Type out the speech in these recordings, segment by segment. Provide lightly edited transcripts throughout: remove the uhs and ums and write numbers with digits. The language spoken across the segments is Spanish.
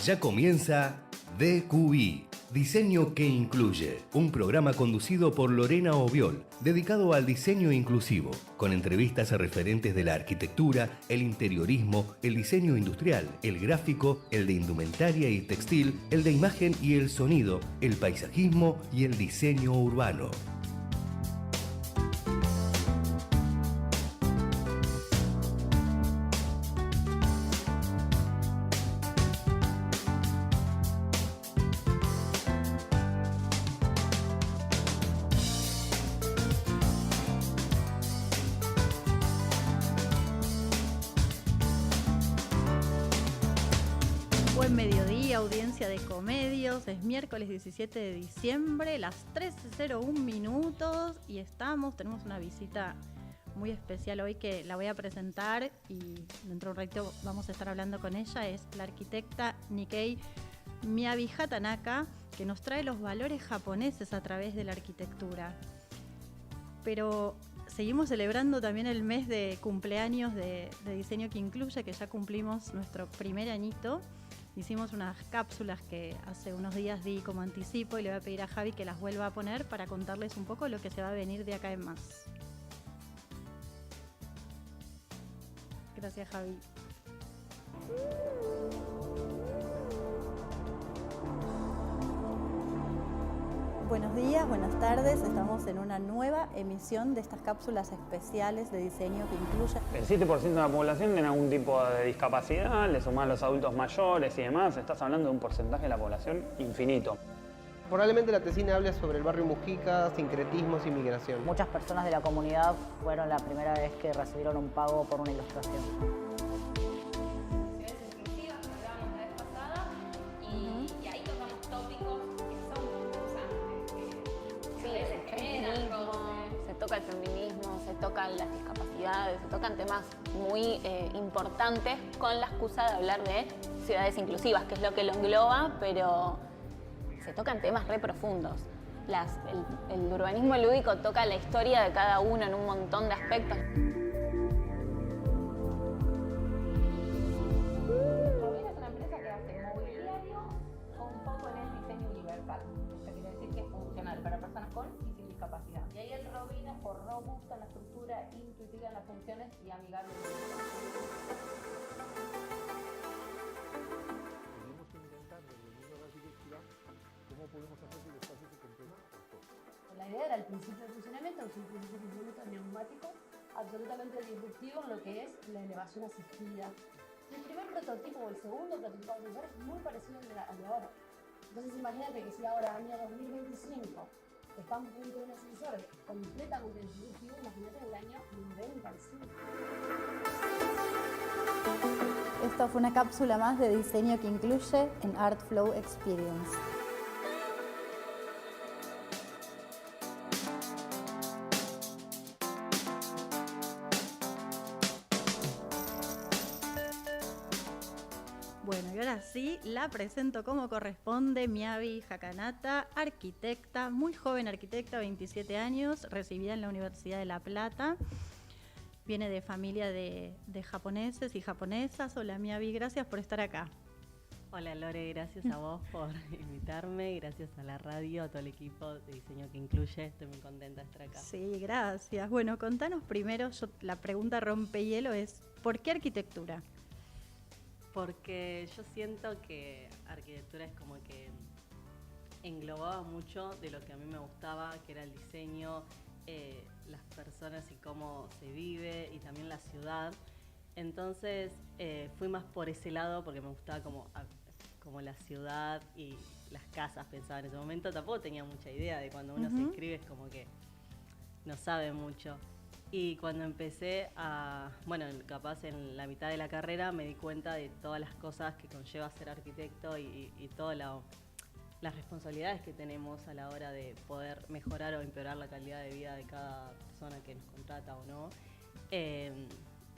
Ya comienza DQI, Diseño que Incluye, un programa conducido por Lorena Obiol, dedicado al diseño inclusivo, con entrevistas a referentes de la arquitectura, el interiorismo, el diseño industrial, el gráfico, el de indumentaria y textil, el de imagen y el sonido, el paisajismo y el diseño urbano. Buen mediodía, audiencia de Comedios. Es miércoles 17 de diciembre, las 13:01 minutos y tenemos una visita muy especial hoy que la voy a presentar y dentro de un ratito vamos a estar hablando con ella. Es la arquitecta Nikkei Miyabi Hatanaka, que nos trae los valores japoneses a través de la arquitectura. Pero seguimos celebrando también el mes de cumpleaños de Diseño que Incluye, que ya cumplimos nuestro primer añito. Hicimos unas cápsulas que hace unos días di como anticipo y le voy a pedir a Javi que las vuelva a poner para contarles un poco lo que se va a venir de acá en más. Gracias, Javi. Buenos días, buenas tardes. Estamos en una nueva emisión de estas cápsulas especiales de Diseño que Incluye. El 7% de la población tiene algún tipo de discapacidad, le sumás los adultos mayores y demás, estás hablando de un porcentaje de la población infinito. Probablemente la tesina hable sobre el barrio Mujica, sincretismos y migración. Muchas personas de la comunidad fueron la primera vez que recibieron un pago por una ilustración. El feminismo, se tocan las discapacidades, se tocan temas muy importantes con la excusa de hablar de ciudades inclusivas, que es lo que lo engloba, pero se tocan temas re profundos. El urbanismo lúdico toca la historia de cada uno en un montón de aspectos. Rovira es una empresa que hace mobiliario con foco en el diseño universal. Esto quiere decir que es funcional para personas con y sin discapacidad. Y ahí el Rovira por robusta en la estructura, intuitiva en las funciones y amigable en el Tenemos que intentar desde el mundo de la arquitectura cómo podemos hacer que el espacio se complete por todo. La idea era el principio de funcionamiento, es un principio de funcionamiento neumático absolutamente disruptivo en lo que es la elevación asistida. El primer prototipo o el segundo prototipo de ascensor es muy parecido al de ahora. Entonces imagínate que si ahora, año 2025, estamos frente a un ascensor completamente disruptivo, imagínate en el año 2025. Esto fue una cápsula más de Diseño que Incluye en Art Flow Experience. Bueno, y ahora sí, la presento como corresponde. Miyabi Hatanaka, arquitecta, muy joven arquitecta, 27 años, recibida en la Universidad de La Plata. Viene de familia de japoneses y japonesas. Hola Miyabi, gracias por estar acá. Hola Lore, gracias a vos por invitarme, gracias a la radio, a todo el equipo de Diseño que Incluye, estoy muy contenta de estar acá. Sí, gracias. Bueno, contanos primero, la pregunta rompehielo es, ¿por qué arquitectura? Porque yo siento que arquitectura es como que englobaba mucho de lo que a mí me gustaba, que era el diseño, las personas y cómo se vive y también la ciudad. Entonces fui más por ese lado porque me gustaba como la ciudad y las casas, pensaba en ese momento. Tampoco tenía mucha idea de cuando uno se inscribe, es como que no sabe mucho. Y cuando empecé capaz en la mitad de la carrera me di cuenta de todas las cosas que conlleva ser arquitecto y todas las responsabilidades que tenemos a la hora de poder mejorar o empeorar la calidad de vida de cada persona que nos contrata o no.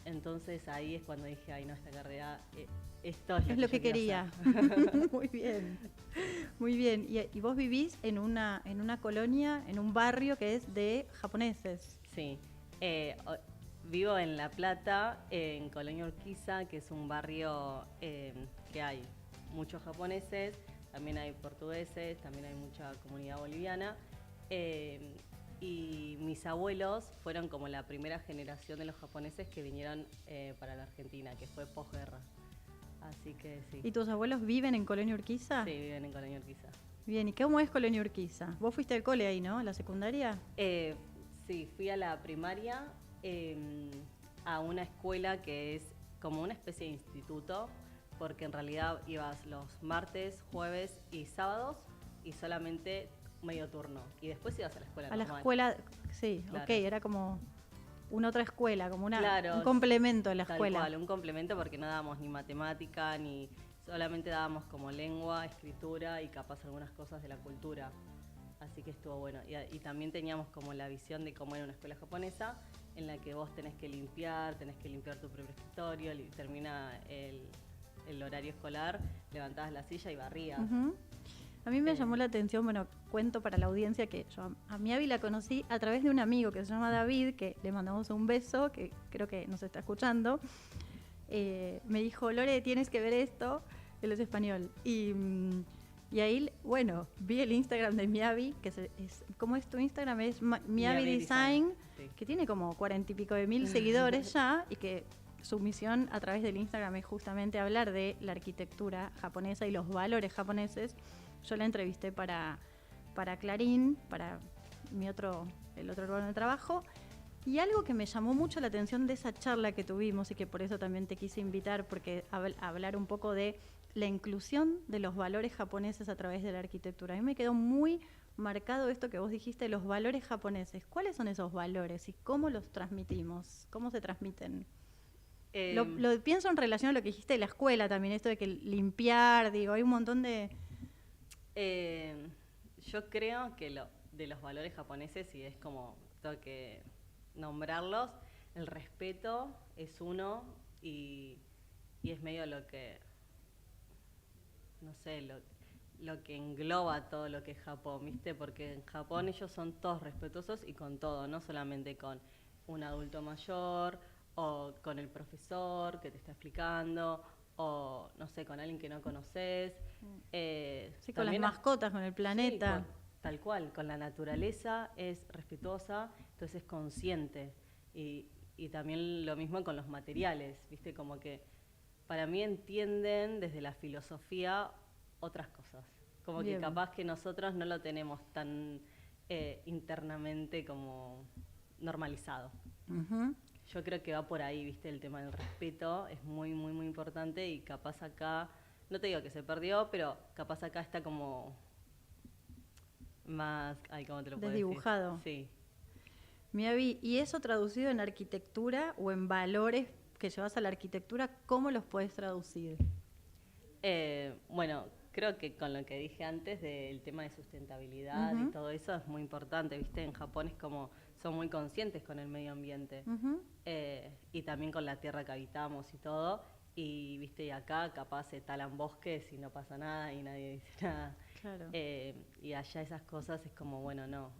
Entonces ahí es cuando dije, ay no, esta carrera, esto es lo que quería. Muy bien, muy bien. Y vos vivís en una colonia, en un barrio que es de japoneses. Sí. Vivo en La Plata, en Colonia Urquiza, que es un barrio que hay muchos japoneses, también hay portugueses, también hay mucha comunidad boliviana. Y mis abuelos fueron como la primera generación de los japoneses que vinieron para la Argentina, que fue posguerra. Así que sí. ¿Y tus abuelos viven en Colonia Urquiza? Sí, viven en Colonia Urquiza. Bien, ¿y cómo es Colonia Urquiza? ¿Vos fuiste al cole ahí, no? ¿A la secundaria? Sí, fui a la primaria, a una escuela que es como una especie de instituto, porque en realidad ibas los martes, jueves y sábados y solamente medio turno. Y después ibas a la escuela normal. A la escuela, sí, Claro. ok, era como una otra escuela, como Claro, un complemento de la Tal escuela. cual, un complemento porque no dábamos ni matemática, ni solamente dábamos como lengua, escritura y capaz algunas cosas de la cultura. Así que estuvo bueno. Y también teníamos como la visión de cómo era una escuela japonesa, en la que vos tenés que limpiar tu propio escritorio, termina el horario escolar, levantabas la silla y barrías. Ujú. A mí me llamó la atención, bueno, cuento para la audiencia que yo a Miabi la conocí a través de un amigo que se llama David, que le mandamos un beso, que creo que nos está escuchando. Me dijo, Lore, tienes que ver esto, él es español. Y ahí, bueno, vi el Instagram de Miabi, que ¿cómo es tu Instagram? Es Miabi Design, Sí. que tiene como 40 y pico de mil seguidores ya, y que su misión a través del Instagram es justamente hablar de la arquitectura japonesa y los valores japoneses. Yo la entrevisté para Clarín, para el otro lugar de trabajo, y algo que me llamó mucho la atención de esa charla que tuvimos y que por eso también te quise invitar, porque hablar un poco de la inclusión de los valores japoneses a través de la arquitectura. A mí me quedó muy marcado esto que vos dijiste, los valores japoneses. ¿Cuáles son esos valores y cómo los transmitimos? ¿Cómo se transmiten? Lo pienso en relación a lo que dijiste de la escuela también, esto de que limpiar, digo, hay un montón de... Yo creo que de los valores japoneses, y es como tengo que nombrarlos, el respeto es uno y es medio lo que, no sé, lo que engloba todo lo que es Japón, ¿viste? Porque en Japón ellos son todos respetuosos y con todo, no solamente con un adulto mayor o con el profesor que te está explicando o, no sé, con alguien que no conoces. Sí, con las mascotas, con el planeta. Sí, tal cual, con la naturaleza es respetuosa, entonces es consciente. Y también lo mismo con los materiales, ¿viste? Como que para mí entienden desde la filosofía otras cosas. Como Bien. que capaz que nosotros no lo tenemos tan internamente como normalizado. Ujú. Yo creo que va por ahí, ¿viste? El tema del respeto es muy, muy, muy importante y capaz acá, no te digo que se perdió, pero capaz acá está como más, ay, ¿cómo te lo puedo decir? Desdibujado. Sí. Miabi, ¿y eso traducido en arquitectura o en valores que llevas a la arquitectura, cómo los puedes traducir? Bueno, creo que con lo que dije antes del tema de sustentabilidad y todo eso es muy importante, ¿viste? En Japón es como, son muy conscientes con el medio ambiente y también con la tierra que habitamos y todo. Y, ¿viste? Y acá capaz se talan bosques y no pasa nada y nadie dice nada. Claro. Y allá esas cosas es como, bueno, no,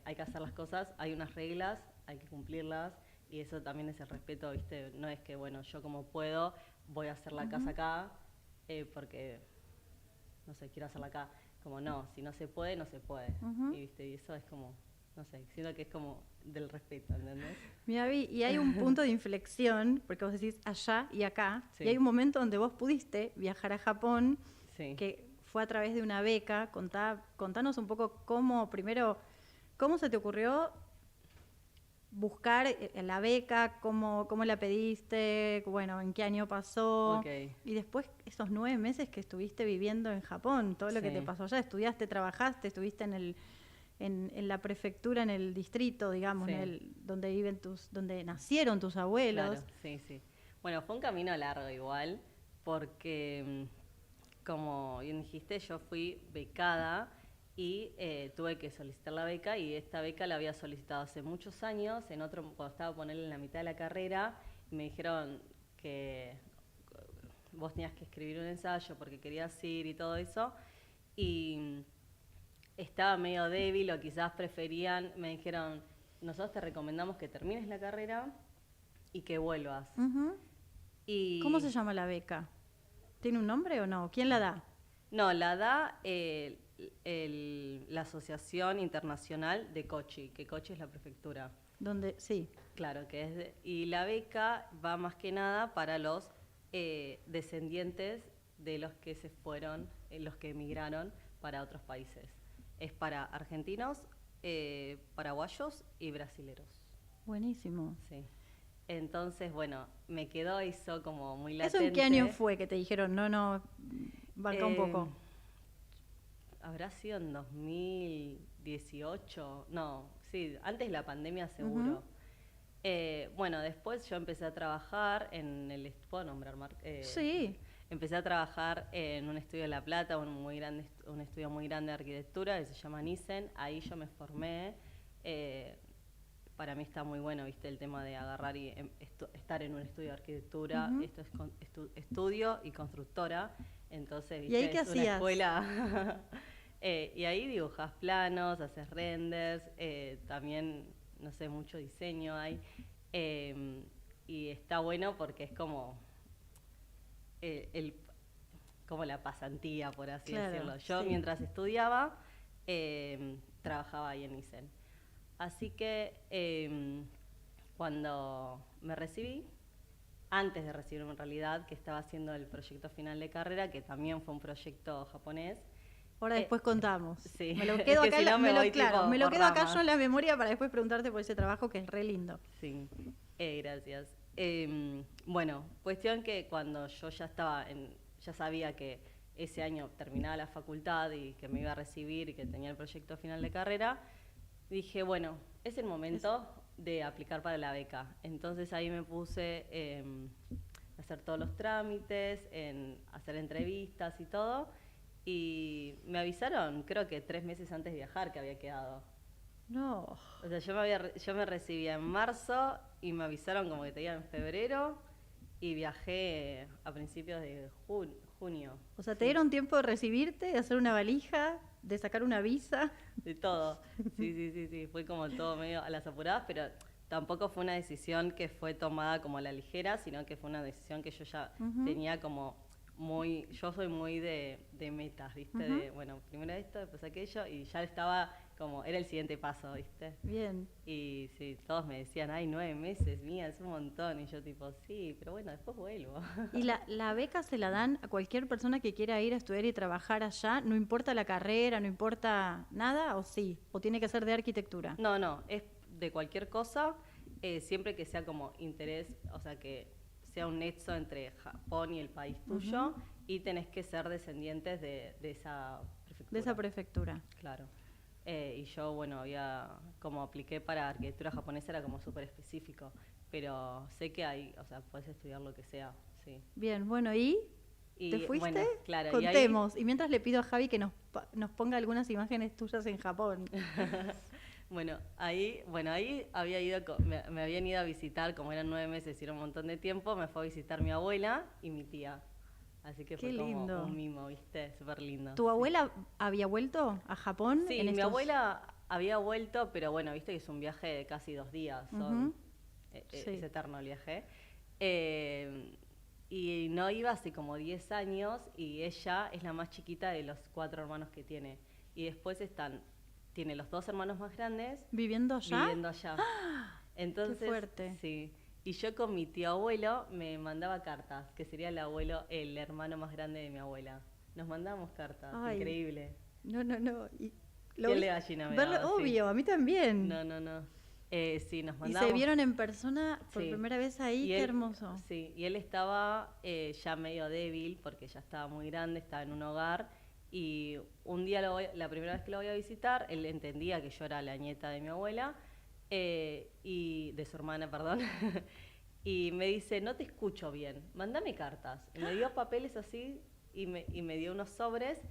hay que hacer las cosas, hay unas reglas, hay que cumplirlas y eso también es el respeto, ¿viste? No es que, bueno, yo como puedo voy a hacer la casa acá porque, no sé, quiero hacerla acá. Como no, si no se puede, no se puede. Y, ¿viste? Y eso es como, no sé, siento que es como del respeto, ¿entendés? Miabi, y hay un punto de inflexión, porque vos decís allá y acá, Sí. y hay un momento donde vos pudiste viajar a Japón, Sí. que fue a través de una beca. Contanos un poco cómo se te ocurrió buscar la beca, cómo la pediste, bueno, en qué año pasó, Ok. y después esos 9 meses que estuviste viviendo en Japón, todo lo que Sí. te pasó allá, estudiaste, trabajaste, estuviste en la prefectura, en el distrito, digamos, Sí. donde nacieron tus abuelos. Claro, sí, sí. Bueno, fue un camino largo igual, porque como bien dijiste, yo fui becada y tuve que solicitar la beca y esta beca la había solicitado hace muchos años, cuando estaba ponerle en la mitad de la carrera, y me dijeron que vos tenías que escribir un ensayo porque querías ir y todo eso, y estaba medio débil o quizás preferían, me dijeron, nosotros te recomendamos que termines la carrera y que vuelvas. Ujú. Y ¿Cómo se llama la beca? ¿Tiene un nombre o no? ¿Quién la da? No, la da la Asociación Internacional de Kochi, que Kochi es la prefectura. ¿Dónde? Sí. Claro, y la beca va más que nada para los descendientes de los que se fueron, los que emigraron para otros países. Es para argentinos, paraguayos y brasileros. Buenísimo. Sí. Entonces, bueno, me quedó eso como muy latente. ¿Eso en qué año fue que te dijeron, no, banca un poco? Habrá sido en 2018, no, sí, antes de la pandemia seguro. Bueno, después yo empecé a trabajar ¿puedo nombrar marca? Sí. Empecé a trabajar en un estudio de La Plata, un estudio muy grande de arquitectura que se llama Nissen. Ahí yo me formé. Para mí está muy bueno, viste, el tema de agarrar y estar en un estudio de arquitectura. Esto es estudio y constructora. Entonces, viste, ¿Y ahí qué es una hacías? escuela. Y ahí dibujás planos, haces renders, también, no sé, mucho diseño hay. Y está bueno porque es como como la pasantía, por así decirlo. Yo mientras estudiaba, trabajaba ahí en Nissen. Así que cuando me recibí, antes de recibirme en realidad, que estaba haciendo el proyecto final de carrera, que también fue un proyecto japonés. Ahora después contamos. Sí. Me lo quedo acá, si no me lo por quedo acá ramas. yo en la memoria para después preguntarte por ese trabajo que es re lindo. Sí, gracias. Bueno, cuestión que cuando yo ya sabía que ese año terminaba la facultad y que me iba a recibir y que tenía el proyecto final de carrera, dije, bueno, es el momento de aplicar para la beca. Entonces ahí me puse a hacer todos los trámites, en hacer entrevistas y todo. Y me avisaron, creo que 3 meses antes de viajar, que había quedado. No. O sea, yo me recibía en marzo y me avisaron como que te iba en febrero y viajé a principios de junio. O sea, ¿te dieron tiempo de recibirte, de hacer una valija, de sacar una visa? De todo. Sí. Fue como todo medio a las apuradas, pero tampoco fue una decisión que fue tomada como a la ligera, sino que fue una decisión que yo ya tenía como yo soy muy de metas, ¿viste? De, bueno, primero esto, después aquello, y ya estaba como, era el siguiente paso, ¿viste? Bien. Y sí, todos me decían, ay, 9 meses, mía, es un montón, y yo tipo, sí, pero bueno, después vuelvo. ¿Y la beca se la dan a cualquier persona que quiera ir a estudiar y trabajar allá? ¿No importa la carrera, no importa nada, o sí? ¿O tiene que ser de arquitectura? No, es de cualquier cosa, siempre que sea como interés, o sea, que sea un nexo entre Japón y el país tuyo, y tenés que ser descendientes de esa prefectura. De esa prefectura. Claro. Y yo, bueno, como apliqué para arquitectura japonesa, era como súper específico, pero sé que o sea, podés estudiar lo que sea, sí. Bien, bueno, ¿y te fuiste? Bueno, claro, Contemos. Y mientras le pido a Javi que nos ponga algunas imágenes tuyas en Japón. Bueno, ahí había ido, me habían ido a visitar, como eran 9 meses y era un montón de tiempo, me fue a visitar mi abuela y mi tía. Así que Qué fue como lindo. un mimo, ¿viste? Súper lindo. ¿Tu abuela había vuelto a Japón? Sí, mi abuela había vuelto, pero bueno, viste que es un viaje de casi 2 días. Es eterno el viaje. Y no iba hace como 10 años y ella es la más chiquita de los 4 hermanos que tiene. Y después tiene los 2 hermanos más grandes. ¿Viviendo allá? Viviendo allá. Entonces, qué fuerte. Sí. Y yo con mi tío abuelo me mandaba cartas, que sería el hermano más grande de mi abuela. Nos mandábamos cartas, Ay. Increíble. No. Y Piel de gallina me daba, obvio, a mí también. No. Sí, nos Y mandábamos. se vieron en persona por Sí. primera vez ahí, qué hermoso. Sí, y él estaba ya medio débil porque ya estaba muy grande, estaba en un hogar. Y un día, la primera vez que lo voy a visitar, él entendía que yo era la nieta de mi abuela, y de su hermana, perdón. Y me dice, no te escucho bien, mándame cartas. Y me dio papeles así y me dio unos sobres.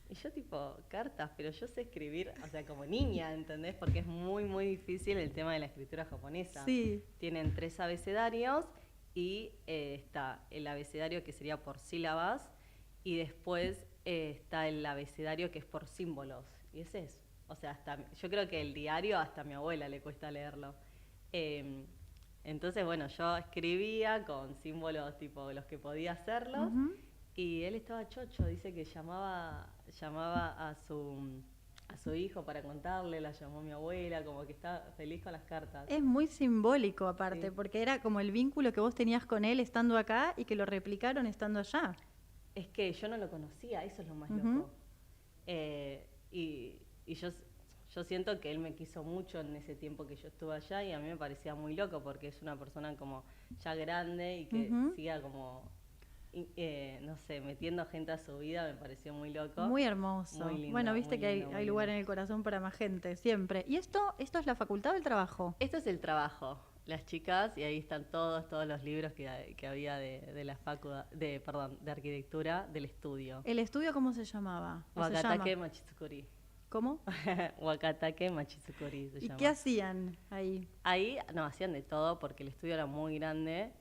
Y yo tipo, cartas, pero yo sé escribir, o sea, como niña, ¿entendés? Porque es muy, muy difícil el tema de la escritura japonesa. Sí. Tienen 3 abecedarios y está el abecedario que sería por sílabas y después está el abecedario que es por símbolos. Y ese es, o sea, yo creo que el diario hasta a mi abuela le cuesta leerlo. Entonces, bueno, yo escribía con símbolos tipo los que podía hacerlos. Y él estaba chocho, dice que llamaba a su hijo para contarle, la llamó mi abuela, como que estaba feliz con las cartas. Es muy simbólico aparte, Sí. porque era como el vínculo que vos tenías con él estando acá y que lo replicaron estando allá. Es que yo no lo conocía, eso es lo más Ujú. loco. Y yo siento que él me quiso mucho en ese tiempo que yo estuve allá y a mí me parecía muy loco porque es una persona como ya grande y que Ujú. siga como, no sé, metiendo gente a su vida, me pareció muy loco. Muy hermoso. Muy lindo, bueno, viste muy que hay, lindo, hay muy lugar lindo. en el corazón para más gente, siempre. ¿Y esto es la facultad o el trabajo? Esto es el trabajo, las chicas, y ahí están todos los libros que había de la de arquitectura del estudio. ¿El estudio cómo se llamaba? ¿O se Wakatake llama? Machitsukuri. ¿Cómo? Wakatake Machitsukuri se ¿Y llama. qué hacían ahí? Ahí, no, hacían de todo porque el estudio era muy grande.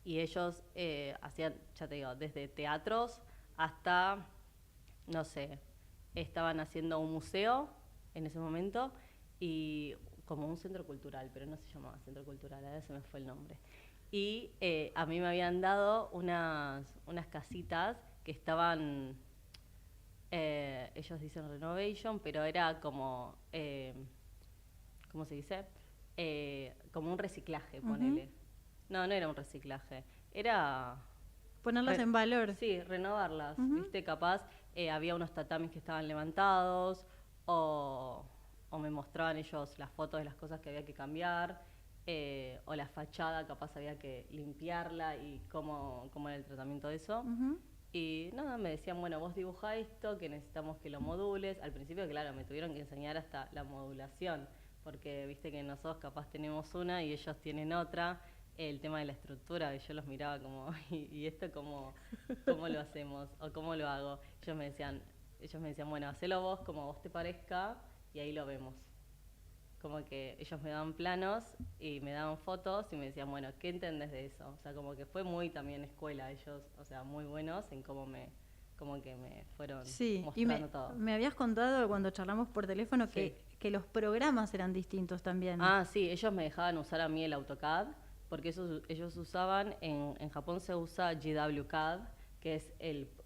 Y ellos hacían, ya te digo, desde teatros hasta, no sé, estaban haciendo un museo en ese momento y como un centro cultural, pero no se llamaba centro cultural, ahora se me fue el nombre. Y a mí me habían dado unas casitas que estaban, ellos dicen renovation, pero era como, ¿cómo se dice? Como un reciclaje, ponele. No era un reciclaje, era... Ponerlas en valor. Sí, renovarlas, Ujú. ¿viste? Capaz había unos tatamis que estaban levantados o me mostraban ellos las fotos de las cosas que había que cambiar o la fachada capaz había que limpiarla y cómo era el tratamiento de eso. Ujú. Y nada, me decían, bueno, vos dibujá esto, que necesitamos que lo modules. Al principio, claro, me tuvieron que enseñar hasta la modulación, porque viste que nosotros capaz tenemos una y ellos tienen otra. El tema de la estructura, y yo los miraba como, ¿y esto cómo lo hacemos? ¿O cómo lo hago? Ellos me decían, bueno, hacelo vos como vos te parezca y ahí lo vemos. Como que ellos me daban planos y me daban fotos y me decían, bueno, ¿qué entendés de eso? O sea, como que fue muy también escuela ellos, o sea, muy buenos en como que me fueron Sí, y mostrando todo. me habías contado cuando charlamos por teléfono Sí. que los programas eran distintos también. Ah, sí, ellos me dejaban usar a mí el AutoCAD, porque ellos usaban, en Japón se usa GWCAD, que es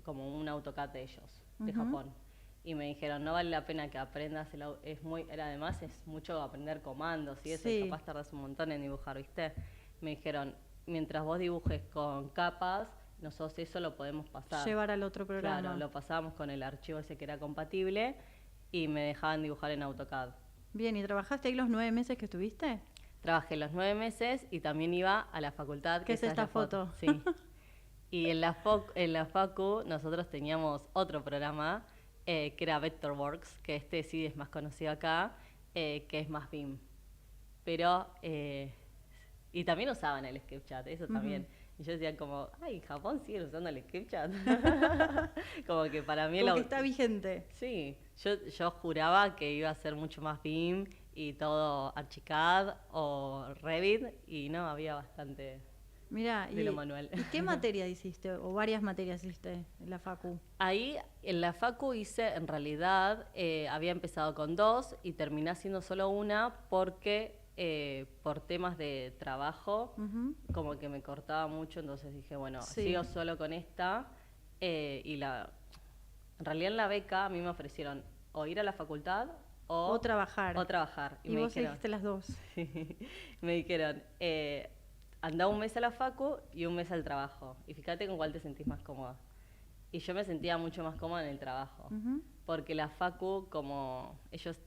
como un AutoCAD de ellos, de Ujú. Japón. Y me dijeron, no vale la pena que aprendas, además es mucho aprender comandos y eso, Sí. y capaz tardas un montón en dibujar, ¿viste? Me dijeron, mientras vos dibujes con capas, nosotros eso lo podemos pasar. Llevar al otro programa. Claro, lo pasábamos con el archivo ese que era compatible y me dejaban dibujar en AutoCAD. Bien, ¿y trabajaste ahí los 9 meses que estuviste? Trabajé los 9 meses y también iba a la facultad. ¿Qué es esa esta la foto? Sí. Y en la facu nosotros teníamos otro programa que era Vectorworks, que este sí es más conocido acá, que es más BIM. Pero, y también usaban el SketchUp, eso también. Y yo decía como, ay, ¿en Japón siguen usando el SketchUp? Como que para mí... Como que está vigente. Sí, yo juraba que iba a ser mucho más BIM y todo Archicad o Revit y no, había bastante Mirá, de lo manual. ¿y qué materia hiciste? ¿O varias materias hiciste en la facu? Ahí en la facu hice, en realidad, había empezado con 2 y terminé haciendo solo una porque por temas de trabajo Ujú. como que me cortaba mucho, entonces dije, bueno, Sí. sigo solo con esta en realidad en la beca a mí me ofrecieron o ir a la facultad O trabajar. O trabajar. Y me vos dijeron, elegiste las dos. me dijeron, anda un mes a la facu y un mes al trabajo. Y fíjate con cuál te sentís más cómoda. Y yo me sentía mucho más cómoda en el trabajo. Ujú. Porque la facu, como ellos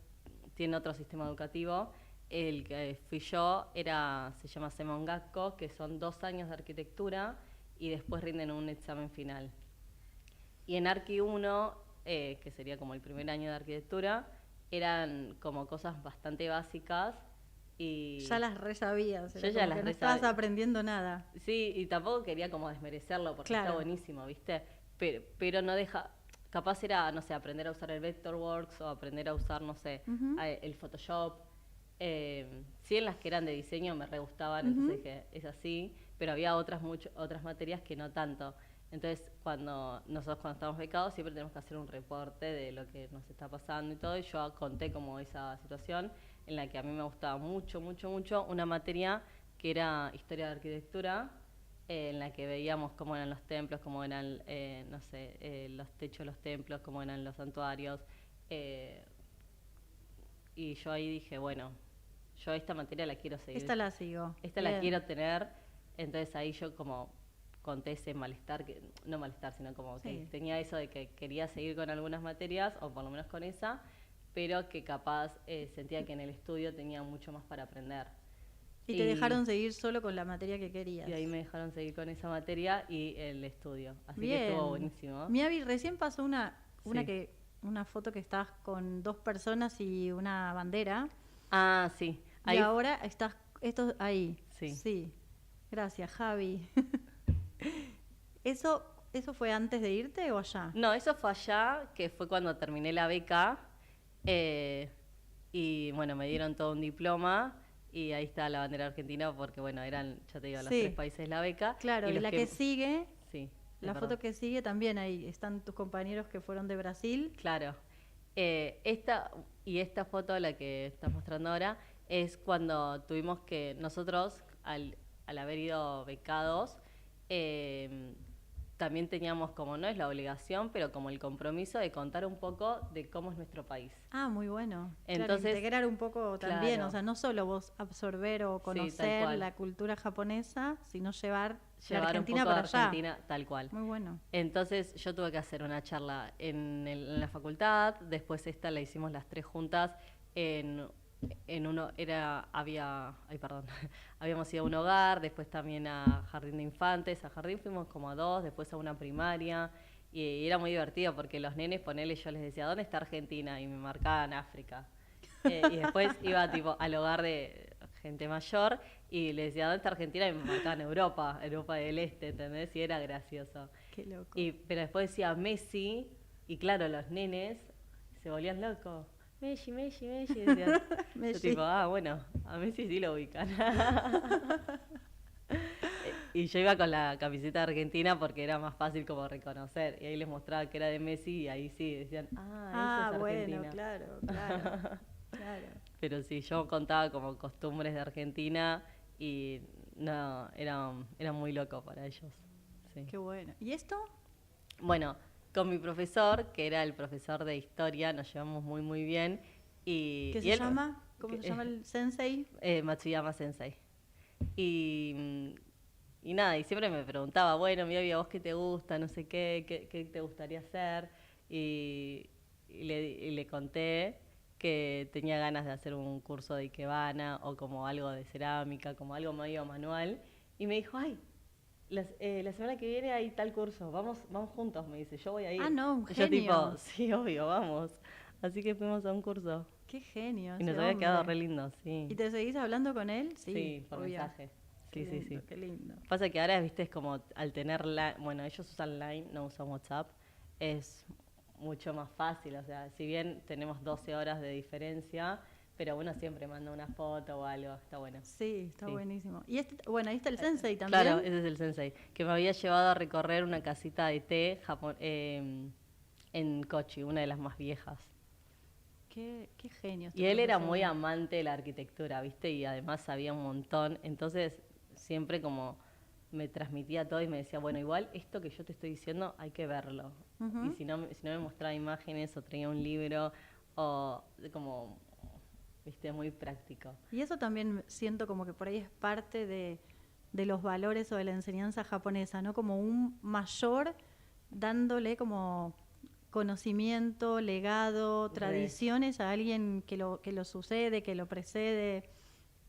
tienen otro sistema educativo, el que fui yo se llama Semongakko, que son 2 años de arquitectura y después rinden un examen final. Y en Arqui 1, que sería como el primer año de arquitectura, eran como cosas bastante básicas y... Ya las re sabías. Yo era ya como las que no re estabas sabía. aprendiendo nada. Sí, y tampoco quería como desmerecerlo porque Claro. está buenísimo, ¿viste? Pero no deja... Capaz era, no sé, aprender a usar el Vectorworks o aprender a usar, no sé, Ujú. el Photoshop. Sí, en las que eran de diseño me re gustaban, Ujú. entonces dije, es así, pero había otras materias que no tanto. Entonces, nosotros cuando estamos becados siempre tenemos que hacer un reporte de lo que nos está pasando y todo, y yo conté como esa situación en la que a mí me gustaba mucho, mucho, mucho una materia que era Historia de Arquitectura, en la que veíamos cómo eran los templos, cómo eran, no sé, los techos de los templos, cómo eran los santuarios. Y yo ahí dije, bueno, yo esta materia la quiero seguir. Esta la sigo. Esta Bien. la quiero tener. Entonces ahí yo como conté ese malestar, no malestar, sino como que Sí. tenía eso de que quería seguir con algunas materias, o por lo menos con esa, pero que capaz sentía que en el estudio tenía mucho más para aprender. Y te dejaron seguir solo con la materia que querías. Y ahí me dejaron seguir con esa materia y el estudio. Así Bien. que estuvo buenísimo. Miavi, recién pasó una Sí. foto que estás con 2 personas y una bandera. Ah, sí. Y ahora estás ahí. Sí. Gracias, Javi. ¿Eso fue antes de irte o allá? No, eso fue allá, que fue cuando terminé la beca. Y bueno, me dieron todo un diploma. Y ahí está la bandera argentina, porque bueno, eran, ya te digo, los 3 países la beca. Claro, y los la que sigue, sí, la foto que sigue también, ahí están tus compañeros que fueron de Brasil. Claro. Esta foto, la que estás mostrando ahora, es cuando tuvimos que, nosotros, al haber ido becados, también teníamos como, no es la obligación, pero como el compromiso de contar un poco de cómo es nuestro país. Ah, muy bueno. Entonces, claro, integrar un poco también, claro. o sea, no solo vos absorber o conocer cual. la cultura japonesa, sino llevar la un Argentina poco para de allá. Argentina, tal cual. Muy bueno. Entonces yo tuve que hacer una charla en la facultad, después esta la hicimos las 3 juntas habíamos ido a un hogar, después también a jardín de infantes, a jardín fuimos como a 2, después a una primaria, y era muy divertido porque los nenes, ponele, yo les decía, ¿dónde está Argentina? Y me marcaban África. Y después iba tipo al hogar de gente mayor y les decía, ¿dónde está Argentina? Y me marcaban Europa del Este, ¿entendés? Y era gracioso. Qué loco. Pero después decía Messi, y claro, los nenes se volvían locos. Messi, Messi, Messi. Decían. Yo tipo, bueno, a Messi sí lo ubican. Y yo iba con la camiseta de Argentina porque era más fácil como reconocer. Y ahí les mostraba que era de Messi y ahí sí decían, eso es Argentina. Bueno, claro. Claro. Pero sí, yo contaba como costumbres de Argentina y no, era muy loco para ellos. Sí. Qué bueno. ¿Y esto? Bueno, con mi profesor, que era el profesor de historia, nos llevamos muy, muy bien. ¿Qué se llama? ¿Cómo se llama el sensei? Matsuyama Sensei. Y nada, y siempre me preguntaba, bueno, Miavi, ¿a vos qué te gusta? No sé qué te gustaría hacer. Y le conté que tenía ganas de hacer un curso de ikebana o como algo de cerámica, como algo medio manual. Y me dijo, la semana que viene hay tal curso, vamos juntos, me dice, yo voy a ir. Ah, no, un Y genio. yo tipo, sí, obvio, vamos. Así que fuimos a un curso. Qué genio. Y nos ese había quedado hombre. re lindo, sí. ¿Y te seguís hablando con él? Sí, por obvio. mensaje. Sí, Qué lindo, sí. Qué lindo. Pasa que ahora, viste, es como al tener bueno, ellos usan Line, no usan WhatsApp, es mucho más fácil, o sea, si bien tenemos 12 horas de diferencia, pero uno siempre manda una foto o algo, está bueno. Sí, está buenísimo. Y ahí está el sensei también. Claro, ese es el sensei, que me había llevado a recorrer una casita de té en Kochi, una de las más viejas. Qué genio. Y él era muy amante de la arquitectura, ¿viste? Y además sabía un montón. Entonces, siempre como me transmitía todo y me decía, bueno, igual esto que yo te estoy diciendo hay que verlo. Ujú. Y si no me mostraba imágenes o traía un libro o como, ¿viste? Muy práctico. Y eso también siento como que por ahí es parte de los valores o de la enseñanza japonesa, ¿no? Como un mayor dándole como conocimiento, legado, tradiciones a alguien que lo sucede, que lo precede,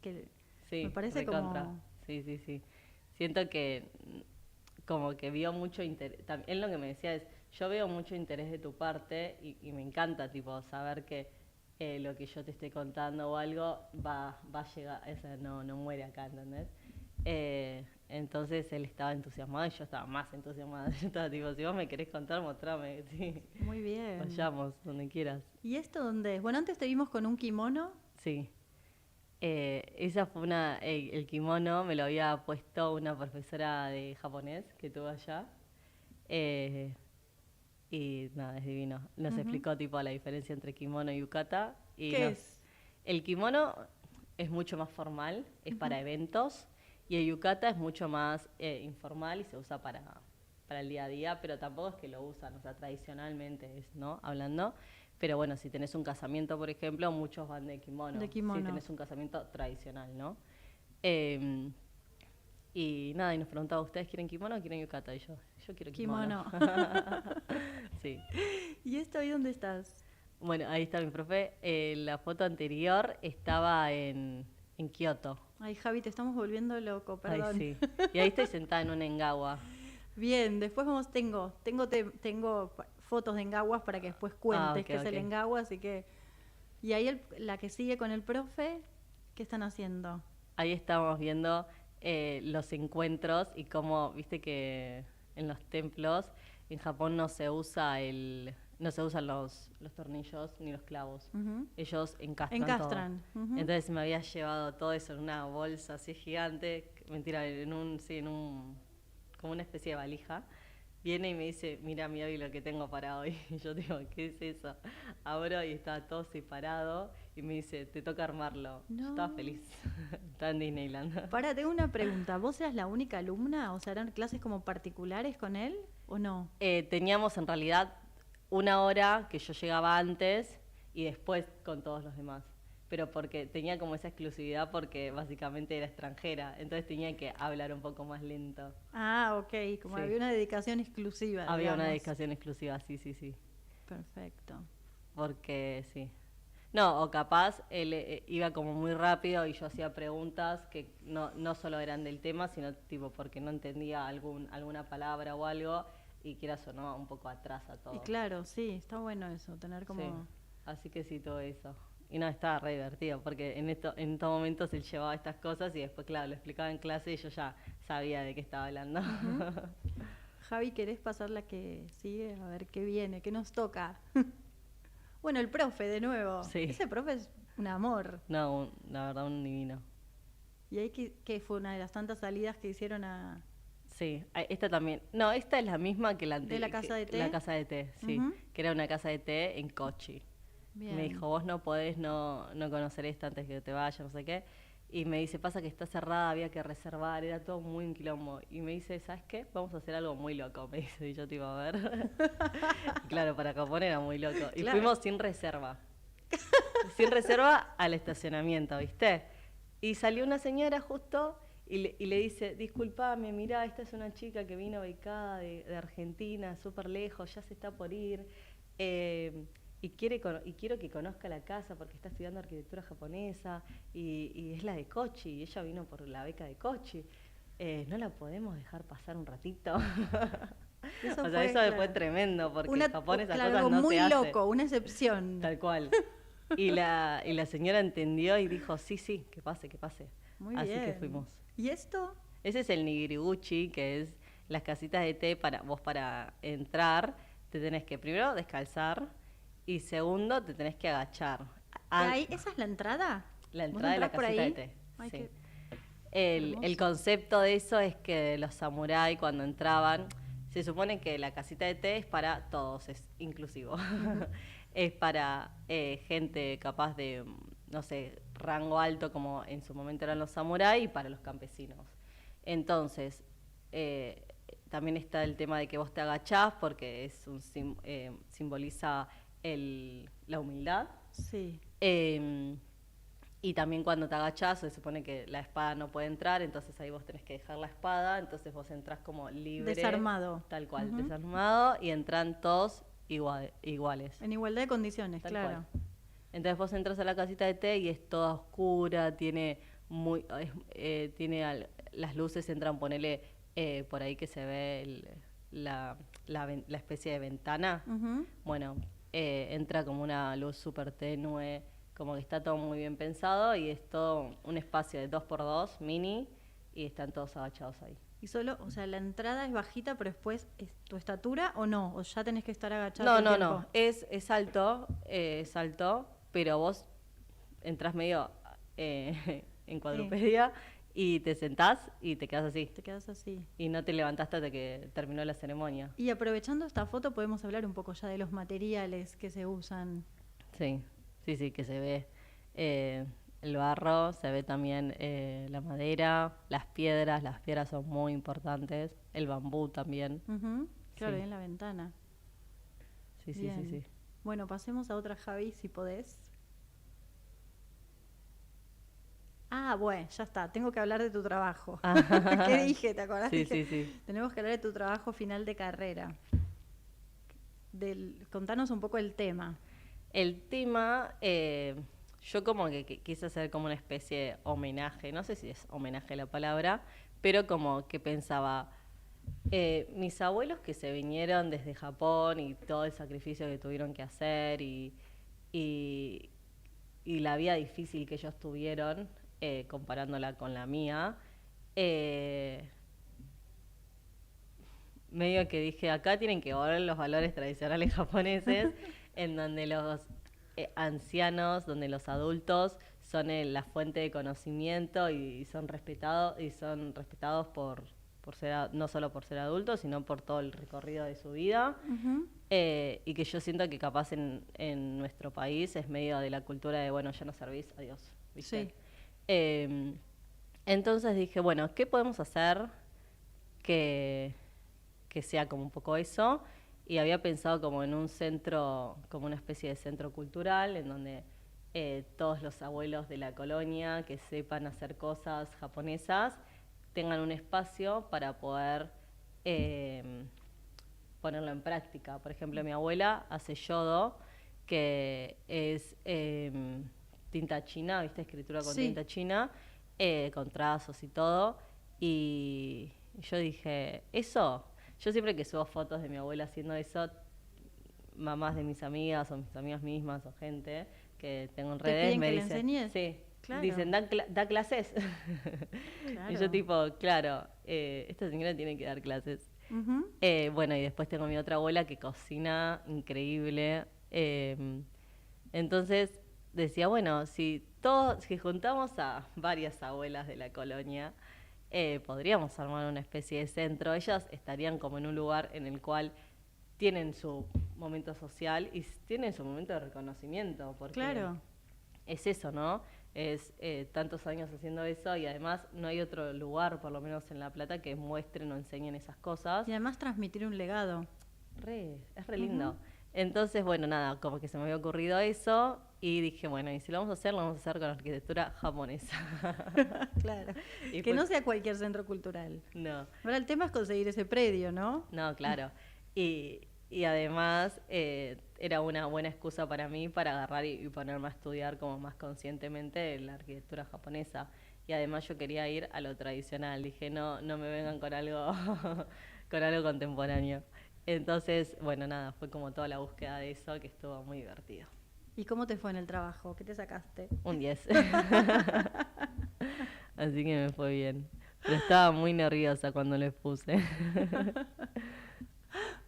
que Sí, me parece recontra. como... Sí. Siento que como que vio mucho interés. Él lo que me decía es, yo veo mucho interés de tu parte y me encanta tipo saber que lo que yo te esté contando o algo va a llegar, o sea, no muere acá, ¿entendés? Entonces él estaba entusiasmado y yo estaba más entusiasmada. Yo estaba tipo, si vos me querés contar, mostrame. Sí. Muy bien. Vayamos, donde quieras. ¿Y esto dónde es? Bueno, antes te vimos con un kimono. Sí. Esa fue el kimono me lo había puesto una profesora de japonés que tuve allá. Y nada, es divino. Nos explicó tipo la diferencia entre kimono y yukata. Y ¿Qué es? El kimono es mucho más formal, es para eventos. Y el yukata es mucho más informal y se usa para el día a día, pero tampoco es que lo usan, o sea, tradicionalmente es, ¿no? Hablando. Pero bueno, si tenés un casamiento, por ejemplo, muchos van de kimono. De kimono. Si tenés un casamiento tradicional, ¿no? Y nada, y nos preguntaba, ¿ustedes quieren kimono o quieren yukata? Y yo quiero kimono. Sí. ¿Y esto ahí dónde estás? Bueno, ahí está mi profe. La foto anterior estaba en Kioto. Ay, Javi, te estamos volviendo loco, perdón. Ay, sí. Y ahí estoy sentada en una engawa. Bien, después tengo fotos de engaguas para que después cuentes qué es el engagua, así que... Y ahí la que sigue con el profe, ¿qué están haciendo? Ahí estamos viendo los encuentros y cómo, viste que en los templos en Japón no se usan los tornillos ni los clavos. Ellos encastran todo. Entonces me había llevado todo eso en una bolsa así gigante, mentira, como una especie de valija. Viene y me dice, mira mi Abby lo que tengo para hoy. Y yo digo, ¿qué es eso? Abro y estaba todo separado y me dice, te toca armarlo. No. Yo estaba feliz. Estaba en Disneyland. Tengo una pregunta. ¿Vos eras la única alumna? O sea, ¿eran clases como particulares con él o no? Teníamos en realidad una hora que yo llegaba antes y después con todos los demás. Pero porque tenía como esa exclusividad porque básicamente era extranjera, entonces tenía que hablar un poco más lento. Ah, ok, como sí. Había una dedicación exclusiva. Había una dedicación exclusiva, sí. Perfecto. Porque sí. No, o capaz él iba como muy rápido y yo hacía preguntas que no solo eran del tema, sino tipo porque no entendía alguna palabra o algo y quieras o no, un poco atrás a todo. Y claro, sí, está bueno eso, tener como... Sí. Así que sí, todo eso. Y no, estaba re divertido, porque en estos momentos él llevaba estas cosas y después, claro, lo explicaba en clase y yo ya sabía de qué estaba hablando. Javi, ¿querés pasar la que sigue? A ver qué viene, qué nos toca. Bueno, el profe, de nuevo. Sí. Ese profe es un amor. No, la verdad, un divino. ¿Y ahí qué fue una de las tantas salidas que hicieron a...? Sí, esta también. No, esta es la misma que la anterior. ¿De la casa de té? La casa de té, sí. Que era una casa de té en Kochi. Bien. Me dijo, vos no podés no conocer esto antes que te vayas, no sé qué. Y me dice, pasa que está cerrada, había que reservar, era todo muy un quilombo. Y me dice, ¿sabes qué? Vamos a hacer algo muy loco, me dice. Y yo tipo, a ver. Claro, para Japón era muy loco. Y claro. Fuimos sin reserva. Sin reserva al estacionamiento, ¿viste? Y salió una señora justo y le dice, disculpame, mirá, esta es una chica que vino becada de Argentina, súper lejos, ya se está por ir. Y quiero que conozca la casa porque está estudiando arquitectura japonesa y es la de Kochi y ella vino por la beca de Kochi. ¿No la podemos dejar pasar un ratito? Eso fue tremendo porque en Japón esas cosas no se hacen. Muy loco, una excepción. Tal cual. Y la señora entendió y dijo, sí, que pase. Muy Así bien. que fuimos. ¿Y esto? Ese es el nigiriguchi, que es las casitas de té para entrar. Te tenés que primero descalzar. Y segundo, te tenés que agachar. ¿Esa es la entrada? La entrada de la casita de té. Ay, sí. El concepto de eso es que los samuráis cuando entraban, se supone que la casita de té es para todos, es inclusivo. Es para gente capaz de, no sé, rango alto como en su momento eran los samuráis y para los campesinos. Entonces, también está el tema de que vos te agachás porque simboliza la humildad. Sí. Y también cuando te agachás se supone que la espada no puede entrar, entonces ahí vos tenés que dejar la espada, entonces vos entrás como libre. Desarmado. Tal cual, desarmado, y entran todos iguales. En igualdad de condiciones, tal claro. Cual. Entonces vos entras a la casita de té y es toda oscura, tiene las luces entran, ponele por ahí que se ve la especie de ventana. Bueno, entra como una luz súper tenue, como que está todo muy bien pensado y es todo un espacio de 2x2 mini y están todos agachados ahí. Y solo, o sea, la entrada es bajita, pero después es tu estatura o no, o ya tenés que estar agachado. No, es alto, pero vos entrás medio en cuadrupedia. Sí. Y te sentás y te quedas así. Te quedas así. Y no te levantaste hasta que terminó la ceremonia. Y aprovechando esta foto podemos hablar un poco ya de los materiales que se usan. Sí, que se ve el barro, se ve también la madera, las piedras son muy importantes, el bambú también. Claro, Sí. ahí en la ventana. Sí, sí, Bien. sí, sí. Bueno, pasemos a otra, Javi, si podés. Ah, bueno, ya está. Tengo que hablar de tu trabajo. ¿Qué dije? ¿Te acordás? Sí, Dije, sí, sí. tenemos que hablar de tu trabajo final de carrera. Contanos un poco el tema. El tema, yo como que quise hacer como una especie de homenaje, no sé si es homenaje la palabra, pero como que pensaba, mis abuelos que se vinieron desde Japón y todo el sacrificio que tuvieron que hacer y la vida difícil que ellos tuvieron, comparándola con la mía, medio que dije, acá tienen que volver los valores tradicionales japoneses, en donde los ancianos, donde los adultos son la fuente de conocimiento y son respetados por ser no solo por ser adultos, sino por todo el recorrido de su vida. Y que yo siento que capaz en nuestro país es medio de la cultura de, bueno, ya no servís, adiós, ¿viste? Sí. Entonces dije, bueno, ¿qué podemos hacer que sea como un poco eso? Y había pensado como en un centro, como una especie de centro cultural, en donde todos los abuelos de la colonia que sepan hacer cosas japonesas tengan un espacio para poder ponerlo en práctica. Por ejemplo, mi abuela hace yodo, que es tinta china, ¿viste? Escritura con tinta china, con trazos y todo. Y yo dije, eso, yo siempre que subo fotos de mi abuela haciendo eso, mamás de mis amigas o mis amigas mismas o gente que tengo en redes piden me que le dicen, enseñes. sí, Claro. dicen, da clases. Claro. Y yo tipo, claro, esta señora tiene que dar clases. Bueno, y después tengo mi otra abuela que cocina increíble. Entonces decía, bueno, si juntamos a varias abuelas de la colonia, podríamos armar una especie de centro. Ellas estarían como en un lugar en el cual tienen su momento social y tienen su momento de reconocimiento, porque Claro. es eso, ¿no? Es tantos años haciendo eso y además no hay otro lugar, por lo menos en La Plata, que muestren o enseñen esas cosas. Y además transmitir un legado. Es re lindo. Entonces, bueno, nada, como que se me había ocurrido eso y dije, bueno, y si lo vamos a hacer, lo vamos a hacer con arquitectura japonesa. Claro. Y Que no sea cualquier centro cultural. No. Ahora el tema es conseguir ese predio, ¿no? No, claro. Y además era una buena excusa para mí para agarrar y ponerme a estudiar como más conscientemente la arquitectura japonesa. Y además yo quería ir a lo tradicional. Dije, no me vengan con algo, con algo contemporáneo. Entonces, bueno, nada, fue como toda la búsqueda de eso que estuvo muy divertido. ¿Y cómo te fue en el trabajo? ¿Qué te sacaste? Un 10. Así que me fue bien. Pero estaba muy nerviosa cuando les puse.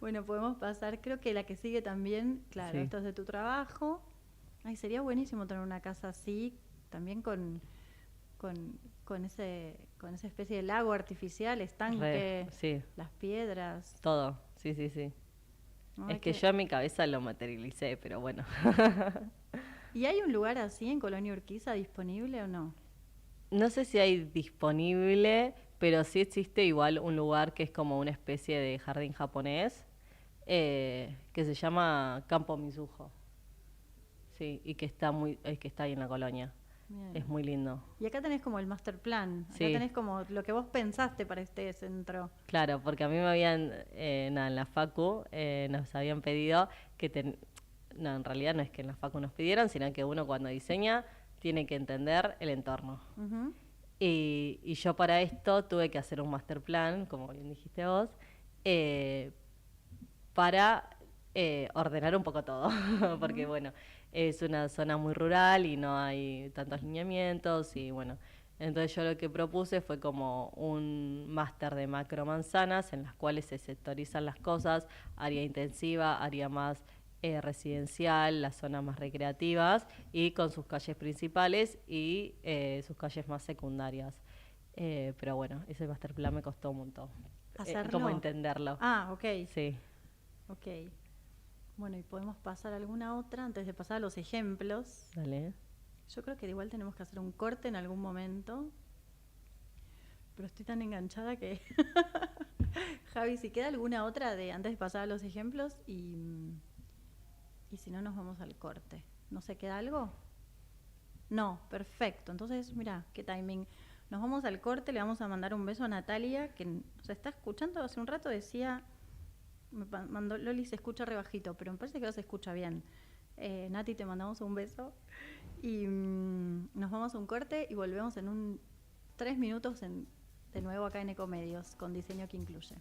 Bueno, podemos pasar, creo que la que sigue también, claro, Sí. esto es de tu trabajo. Ay, sería buenísimo tener una casa así, también con esa especie de lago artificial, estanque, Sí, las piedras. todo. Sí, sí, sí. ¿No? Es que yo en mi cabeza lo materialicé, pero bueno. ¿Y hay un lugar así en Colonia Urquiza disponible o no? No sé si hay disponible, pero sí existe igual un lugar que es como una especie de jardín japonés, que se llama Campo Mizuho. Sí, y que está ahí en la colonia. Bien. Es muy lindo. Y acá tenés como el master plan, acá Sí. tenés como lo que vos pensaste para este centro. Claro, porque a mí me habían, en la facu, nos habían pedido no, en realidad no es que en la facu nos pidieran, sino que uno cuando diseña tiene que entender el entorno. Ujú. Y yo para esto tuve que hacer un master plan, como bien dijiste vos, para ordenar un poco todo, porque bueno, es una zona muy rural y no hay tantos lineamientos y bueno, entonces yo lo que propuse fue como un máster de macromanzanas en las cuales se sectorizan las cosas, área intensiva, área más residencial, las zonas más recreativas y con sus calles principales y sus calles más secundarias. Pero bueno, ese master plan me costó un montón. ¿Hacerlo? Como entenderlo. Ah, ok. Sí. Ok. Bueno, y podemos pasar a alguna otra antes de pasar a los ejemplos. Dale. Yo creo que igual tenemos que hacer un corte en algún momento. Pero estoy tan enganchada que... Javi, si queda alguna otra de antes de pasar a los ejemplos y si no nos vamos al corte. ¿No se queda algo? No, perfecto. Entonces, mira, qué timing. Nos vamos al corte, le vamos a mandar un beso a Natalia, que nos está escuchando hace un rato, decía, me mandó, Loli se escucha re bajito, pero me parece que ahora se escucha bien. Nati, te mandamos un beso y nos vamos a un corte y volvemos en 3 minutos de nuevo acá en Ecomedios con Diseño que Incluye.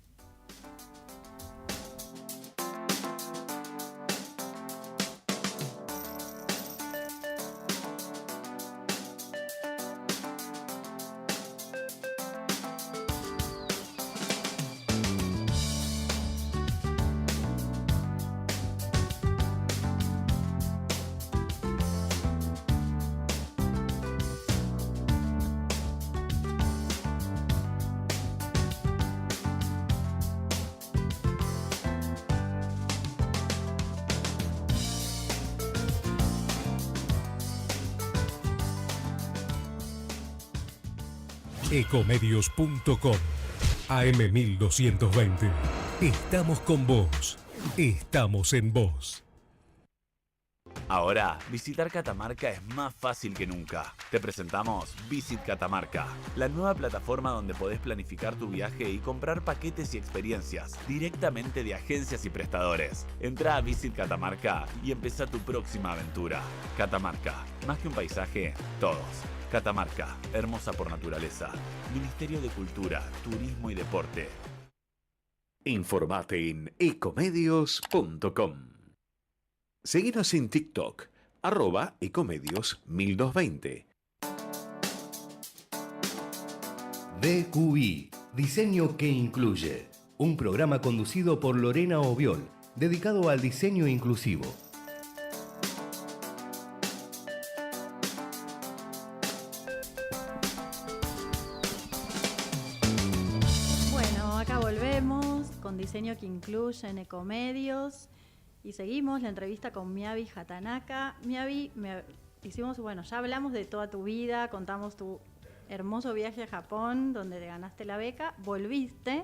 Ecomedios.com AM1220. Estamos con vos. Estamos en vos. Ahora, visitar Catamarca es más fácil que nunca. Te presentamos Visit Catamarca, la nueva plataforma donde podés planificar tu viaje y comprar paquetes y experiencias directamente de agencias y prestadores. Entrá a Visit Catamarca y empezá tu próxima aventura. Catamarca, más que un paisaje, todos. Catamarca, hermosa por naturaleza. Ministerio de Cultura, Turismo y Deporte. Informate en ecomedios.com. Seguinos en TikTok, @ecomedios1220. DQI, Diseño que Incluye, un programa conducido por Lorena Obiol, dedicado al diseño inclusivo. Bueno, acá volvemos con Diseño que Incluye en Ecomedios. Y seguimos la entrevista con Miabi Hatanaka. Miabi, ya hablamos de toda tu vida, contamos tu hermoso viaje a Japón, donde te ganaste la beca, volviste.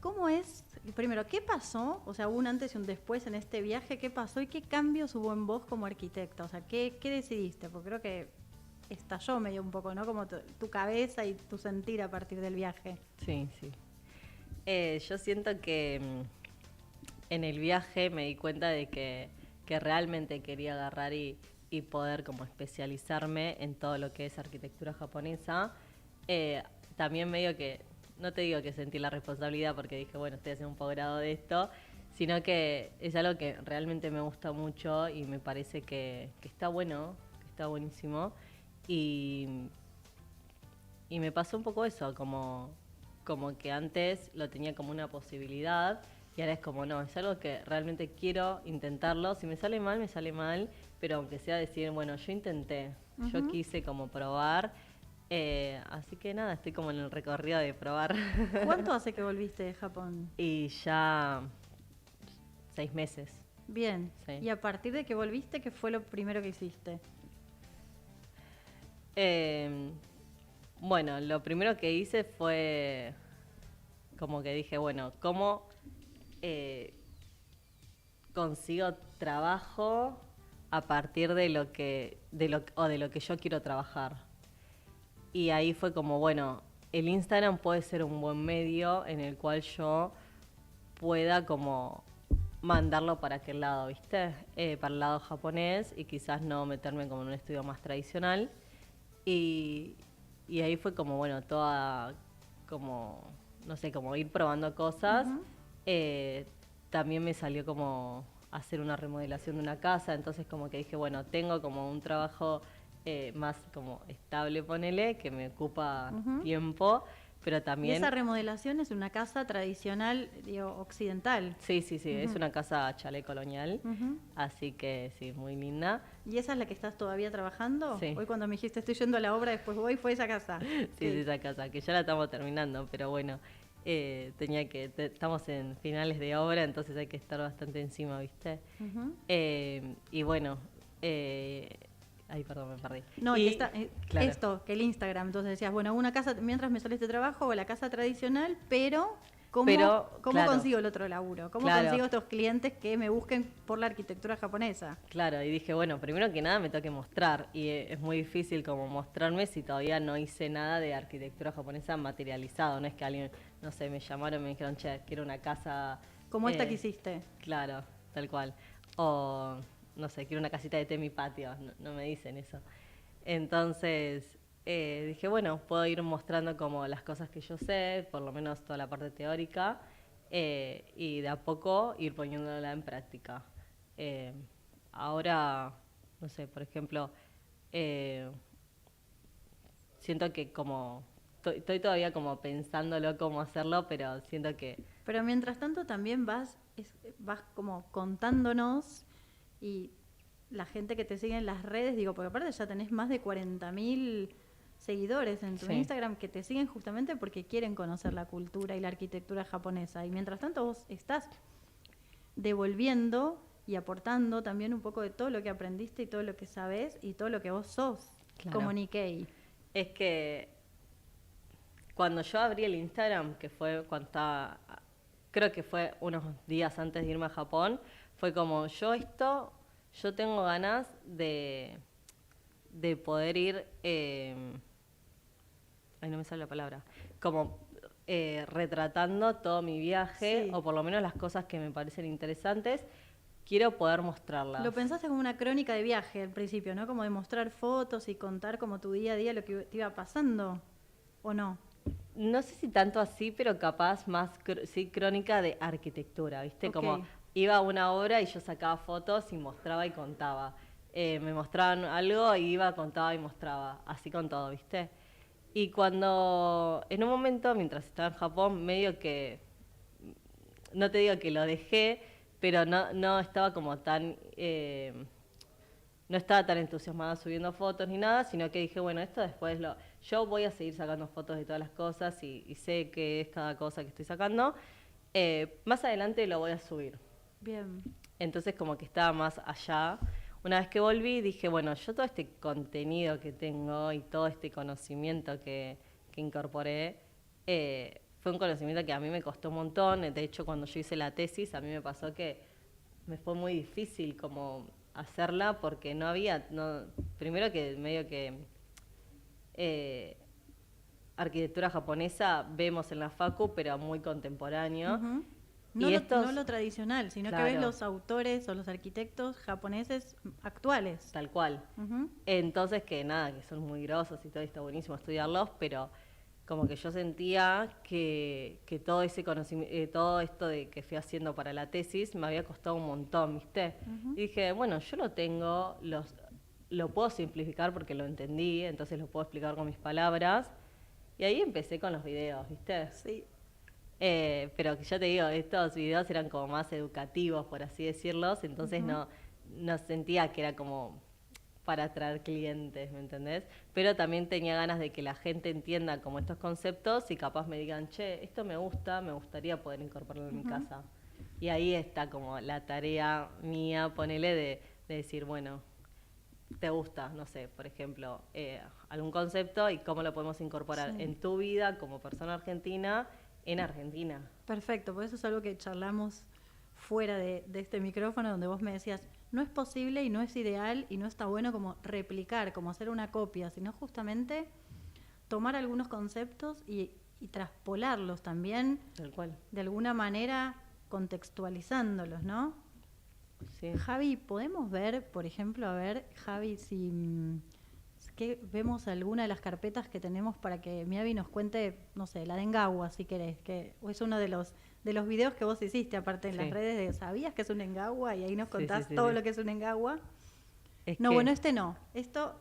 ¿Cómo es? Primero, ¿qué pasó? O sea, hubo un antes y un después en este viaje, ¿qué pasó y qué cambios hubo en vos como arquitecta? O sea, ¿qué decidiste? Porque creo que estalló medio un poco, ¿no? Como tu cabeza y tu sentir a partir del viaje. Sí. Yo siento que en el viaje me di cuenta de que realmente quería agarrar y poder como especializarme en todo lo que es arquitectura japonesa. También medio que, no te digo que sentí la responsabilidad porque dije, bueno, estoy haciendo un posgrado de esto, sino que es algo que realmente me gusta mucho y me parece que está bueno, que está buenísimo. Y me pasó un poco eso, como que antes lo tenía como una posibilidad. Y ahora es como, no, es algo que realmente quiero intentarlo. Si me sale mal, me sale mal. Pero aunque sea decir, bueno, yo intenté. Yo quise como probar. Así que nada, estoy como en el recorrido de probar. ¿Cuánto hace que volviste de Japón? Y ya 6 meses. Bien. Sí. Y a partir de que volviste, ¿qué fue lo primero que hiciste? Bueno, lo primero que hice fue como que dije, bueno, ¿cómo consigo trabajo a partir de lo que yo quiero trabajar? Y ahí fue como, bueno, el Instagram puede ser un buen medio en el cual yo pueda como mandarlo para aquel lado, ¿viste? Para el lado japonés y quizás no meterme como en un estudio más tradicional. Y ahí fue como, bueno, toda como, no sé, como ir probando cosas. También me salió como hacer una remodelación de una casa, entonces como que dije, bueno, tengo como un trabajo más como estable, ponele, que me ocupa tiempo, pero también... ¿Y esa remodelación es una casa tradicional, digo, occidental? Sí, es una casa chalet colonial, así que sí, muy linda. ¿Y esa es la que estás todavía trabajando? Sí. Hoy cuando me dijiste estoy yendo a la obra, después voy, fue esa casa. Sí, esa casa, que ya la estamos terminando, pero bueno, estamos en finales de obra, entonces hay que estar bastante encima, ¿viste? Y bueno, Ay, perdón, me perdí. No, Y, y claro. esto, que el Instagram, entonces decías, bueno, una casa, mientras me sale este trabajo, o la casa tradicional, pero ¿cómo claro. consigo el otro laburo? ¿Cómo Claro. consigo estos clientes que me busquen por la arquitectura japonesa? Claro, y dije, bueno, primero que nada me tengo que mostrar, y es muy difícil como mostrarme si todavía no hice nada de arquitectura japonesa materializado, no es que alguien, no sé, me llamaron y me dijeron, che, quiero una casa... Como esta que hiciste. Claro, tal cual. O, no sé, quiero una casita de té en mi patio, no me dicen eso. Entonces, dije, bueno, puedo ir mostrando como las cosas que yo sé, por lo menos toda la parte teórica, y de a poco ir poniéndola en práctica. Ahora, no sé, por ejemplo, siento que como estoy todavía como pensándolo cómo hacerlo, pero siento que... Pero mientras tanto también vas como contándonos y la gente que te sigue en las redes, digo, porque aparte ya tenés más de 40.000 seguidores en tu Sí. Instagram que te siguen justamente porque quieren conocer la cultura y la arquitectura japonesa. Y mientras tanto vos estás devolviendo y aportando también un poco de todo lo que aprendiste y todo lo que sabés y todo lo que vos sos Claro. como Nikkei. Es que cuando yo abrí el Instagram, que fue cuando estaba, creo que fue unos días antes de irme a Japón, fue como, yo tengo ganas de poder ir, ay, no me sale la palabra, como retratando todo mi viaje, Sí. o por lo menos las cosas que me parecen interesantes, quiero poder mostrarlas. Lo pensaste como una crónica de viaje al principio, ¿no? Como de mostrar fotos y contar como tu día a día lo que te iba pasando, ¿o no? No sé si tanto así, pero capaz más, sí, crónica de arquitectura, ¿viste? Ok. Como iba a una obra y yo sacaba fotos y mostraba y contaba. Me mostraban algo y iba, contaba y mostraba. Así con todo, ¿viste? Y cuando, en un momento, mientras estaba en Japón, medio que, no te digo que lo dejé, pero no estaba como tan... no estaba tan entusiasmada subiendo fotos ni nada, sino que dije, bueno, esto después yo voy a seguir sacando fotos de todas las cosas y sé qué es cada cosa que estoy sacando. Más adelante lo voy a subir. Bien. Entonces como que estaba más allá. Una vez que volví dije, bueno, yo todo este contenido que tengo y todo este conocimiento que incorporé, fue un conocimiento que a mí me costó un montón. De hecho, cuando yo hice la tesis, a mí me pasó que me fue muy difícil como hacerla porque no había, primero que medio que arquitectura japonesa vemos en la facu, pero muy contemporáneo. Ujú. Y No lo tradicional, sino que ves Claro. los autores o los arquitectos japoneses actuales. Tal cual. Ujú. Entonces que nada, que son muy grosos y todo, y está buenísimo estudiarlos, pero como que yo sentía que todo ese conocimiento, todo esto de que fui haciendo para la tesis me había costado un montón, ¿viste? Ujú. Y dije, bueno, yo lo tengo, lo puedo simplificar porque lo entendí, entonces lo puedo explicar con mis palabras. Y ahí empecé con los videos, ¿viste? Sí. Pero que ya te digo, estos videos eran como más educativos, por así decirlos, entonces Ujú. no sentía que era como para atraer clientes, ¿me entendés? Pero también tenía ganas de que la gente entienda como estos conceptos y capaz me digan, che, esto me gustaría poder incorporarlo en mi Ujú. casa. Y ahí está como la tarea mía, ponele, de decir, bueno, te gusta, no sé, por ejemplo, algún concepto y cómo lo podemos incorporar Sí. en tu vida como persona argentina, en Argentina. Perfecto, por eso es algo que charlamos fuera de este micrófono, donde vos me decías, no es posible y no es ideal y no está bueno como replicar, como hacer una copia, sino justamente tomar algunos conceptos y traspolarlos también, Tal cual. de alguna manera contextualizándolos, ¿no? Sí. Javi, ¿podemos ver, por ejemplo, a ver, Javi, si que vemos alguna de las carpetas que tenemos para que Miavi nos cuente, no sé, la de Engawa, si querés, que es uno de los videos que vos hiciste, aparte en las Sí. redes de ¿sabías que es un Engawa? Y ahí nos Sí, contás sí, sí, todo sí. lo que es un Engawa. Es No, que bueno, este no. Esto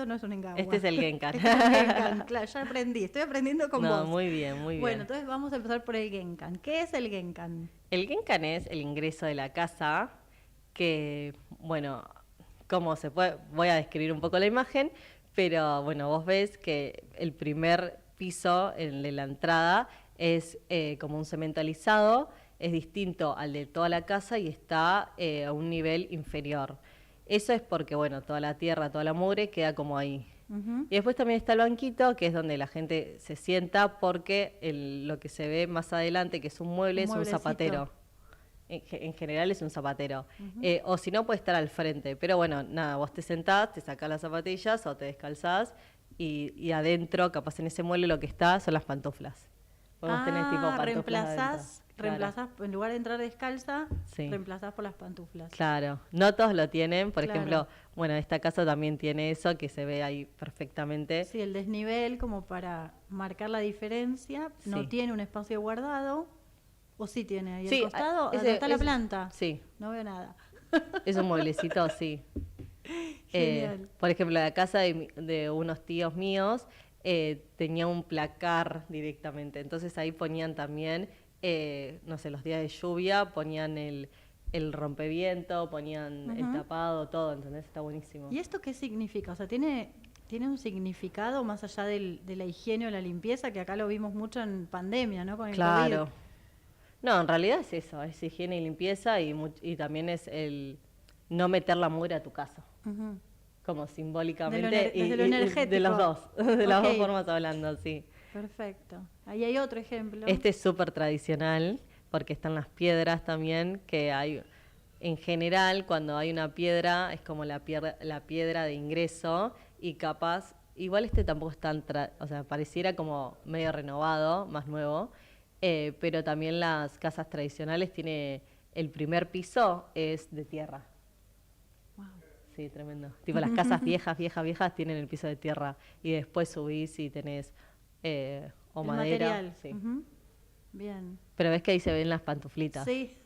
no es un Engawa. Este es el Genkan. Este es el Genkan, claro, ya aprendí. Estoy aprendiendo con No, vos. muy bien, muy bien. Bueno, entonces vamos a empezar por el Genkan. ¿Qué es el Genkan? El Genkan es el ingreso de la casa que, bueno, como se puede, voy a describir un poco la imagen, pero bueno, vos ves que el primer piso, el de la entrada, es como un cemento alisado, es distinto al de toda la casa y está a un nivel inferior. Eso es porque, bueno, toda la tierra, toda la mugre queda como ahí. Ujú. Y después también está el banquito, que es donde la gente se sienta porque lo que se ve más adelante, que es un mueble, es un mueblecito. zapatero. En general es un zapatero. Ujú. O si no, puede estar al frente. Pero bueno, nada, vos te sentás, te sacás las zapatillas o te descalzás y adentro, capaz en ese mueble lo que está son las pantuflas. Vos tenés tipo pantuflas reemplazás, adentro. Claro. en lugar de entrar descalza, Sí. reemplazás por las pantuflas. Claro, no todos lo tienen. Por Claro. ejemplo, bueno, esta casa también tiene eso, que se ve ahí perfectamente. Sí, el desnivel como para marcar la diferencia. No Sí. tiene un espacio guardado. ¿O sí tiene ahí Sí, al costado? ese- ¿Dónde está la ese- planta? Sí, No veo nada. es un mueblecito, sí. Genial. Por ejemplo, la casa de unos tíos míos tenía un placar directamente. Entonces ahí ponían también, no sé, los días de lluvia, ponían el rompeviento, ponían el Ujú. tapado, todo, ¿entendés? Está buenísimo. ¿Y esto qué significa? O sea, ¿tiene un significado más allá de la higiene o la limpieza? Que acá lo vimos mucho en pandemia, ¿no? Con el Claro. COVID. No, en realidad es eso, es higiene y limpieza y también es el no meter la mugre a tu casa, Ujú. como simbólicamente. desde lo de energético. los dos, de las dos Ok. formas hablando, sí. Perfecto. Ahí hay otro ejemplo. Este es súper tradicional porque están las piedras también, que hay, en general, cuando hay una piedra, es como la piedra de ingreso y capaz, igual este tampoco es tan, o sea, pareciera como medio renovado, más nuevo, pero también las casas tradicionales tiene, el primer piso es de tierra. Wow. Sí, tremendo. Tipo, las casas viejas tienen el piso de tierra y después subís y tenés o El madera. material. Sí. Ujú. Bien. Pero ves que ahí se ven las pantuflitas. Sí.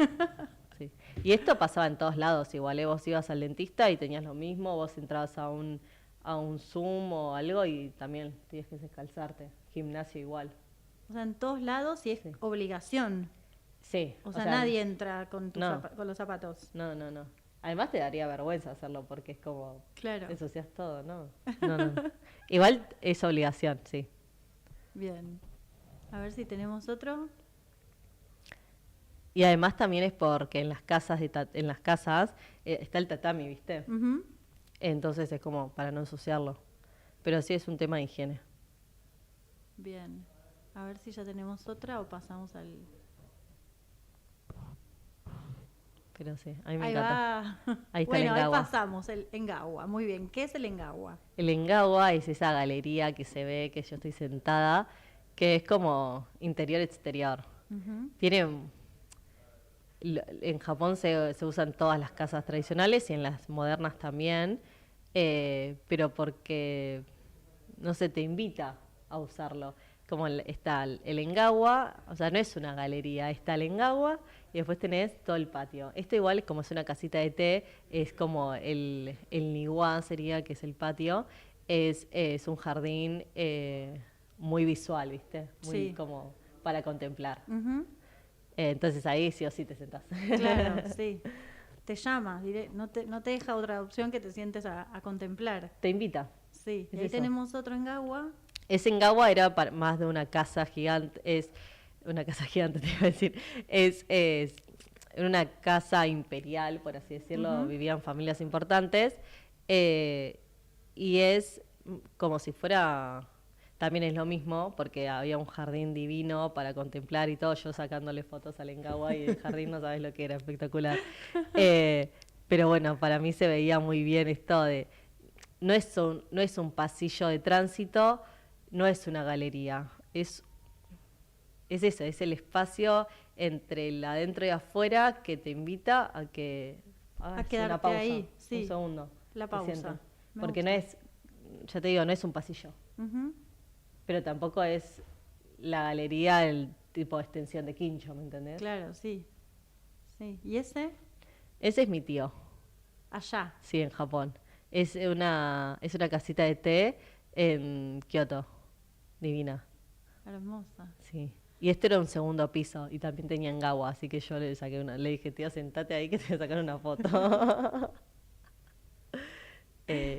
Sí. Y esto pasaba en todos lados igual, ¿eh? Vos ibas al dentista y tenías lo mismo, vos entrabas a un Zoom o algo y también tenías que descalzarte. Gimnasio igual. O sea, en todos lados y es Sí. obligación. Sí. O sea, nadie entra con, no. con los zapatos. No. Además te daría vergüenza hacerlo porque es como... Claro. Ensucias todo, ¿no? No. Igual es obligación, sí. Bien. A ver si tenemos otro. Y además también es porque en las casas, está el tatami, ¿viste? Ujú. Entonces es como para no ensuciarlo. Pero sí es un tema de higiene. Bien. A ver si ya tenemos otra o pasamos al... Pero sí, a mí me Ahí encanta. va. Ahí está el Bueno, ahí engagua. pasamos, el engagua. Muy bien. ¿Qué es el engagua? El engagua es esa galería que se ve que yo estoy sentada, que es como interior-exterior. Ujú. En Japón se usan todas las casas tradicionales y en las modernas también, pero porque, no sé, te invita a usarlo. Como está el engagua, o sea, no es una galería, está el engagua y después tenés todo el patio. Esto igual, como es una casita de té, es como el niwa sería, que es el patio, es un jardín muy visual, ¿viste? Muy Sí. como para contemplar. Ujú. Entonces ahí sí o sí te sentás. Claro, sí. Te llama, no te deja otra opción que te sientes a contemplar. Te invita. Sí. Es Y ahí eso. tenemos otro engagua. Ese engagua era más de una casa gigante, es una casa gigante, te iba a decir, es una casa imperial, por así decirlo, Ujú. vivían familias importantes, y es como si fuera, también es lo mismo, porque había un jardín divino para contemplar y todo, yo sacándole fotos al engagua y el jardín no sabes lo que era, espectacular. Pero bueno, para mí se veía muy bien esto de, no es un pasillo de tránsito, no es una galería, es eso, es el espacio entre el adentro y afuera que te invita a que hagas quedarte una pausa, ahí, sí. un segundo. La te pausa. sientes. Me Porque gusta. no es, ya te digo, no es un pasillo, Ujú. pero tampoco es la galería el tipo de extensión de quincho, ¿me entendés? Claro, sí. Sí. ¿Y ese? Ese es mi tío. Allá. Sí, en Japón. Es una casita de té en Kioto. Divina. Hermosa. Sí. Y este era un segundo piso y también tenía engagua, así que yo le dije, tío, sentate ahí que te voy a sacar una foto.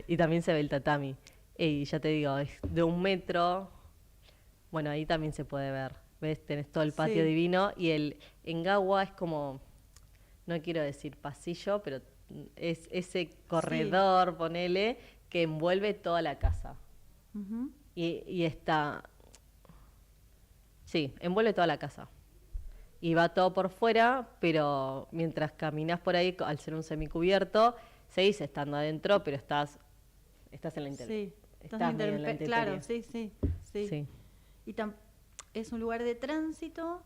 Y también se ve el tatami. Y ya te digo, es de 1 metro. Bueno, ahí también se puede ver. ¿Ves? Tenés todo el patio Sí. divino y el engagua es como, no quiero decir pasillo, pero es ese corredor, ponele, que envuelve toda la casa. Ujú. Y está... Sí, envuelve toda la casa. Y va todo por fuera, pero mientras caminas por ahí, al ser un semicubierto, seguís estando adentro, pero estás en la intemperie. Sí, estás medio en la intemperie. claro, sí. Sí. Y es un lugar de tránsito,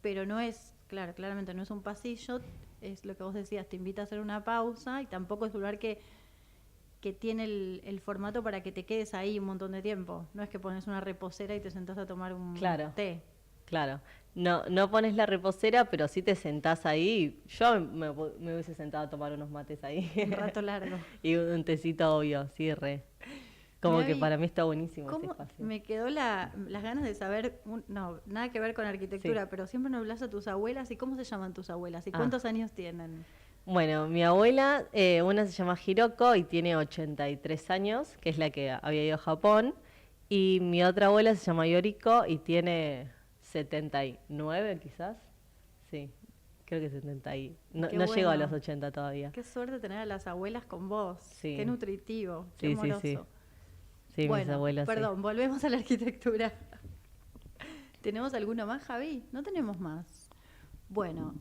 pero no es, claro, claramente no es un pasillo, es lo que vos decías, te invita a hacer una pausa y tampoco es un lugar que tiene el formato para que te quedes ahí un montón de tiempo. No es que pones una reposera y te sentás a tomar un té. Claro. No pones la reposera, pero sí te sentás ahí. Yo me hubiese sentado a tomar unos mates ahí. Un rato largo. Y un tecito obvio, sí, re. Como Mirá, que para mí está buenísimo ese ¿Cómo espacio. me quedó las ganas de saber, no, nada que ver con arquitectura, Sí. pero siempre nos hablas a tus abuelas y cómo se llaman tus abuelas y cuántos años tienen? Bueno, mi abuela, una se llama Hiroko y tiene 83 años, que es la que había ido a Japón. Y mi otra abuela se llama Yoriko y tiene 79 quizás. Sí, creo que 70 y... No, Qué no llegó a bueno. los 80 todavía. Qué suerte tener a las abuelas con vos. Sí. Qué nutritivo, qué Sí, amoroso. sí. Sí, bueno, mis abuelas, sí. perdón, volvemos a la arquitectura. ¿Tenemos alguno más, Javi? No tenemos más. Bueno,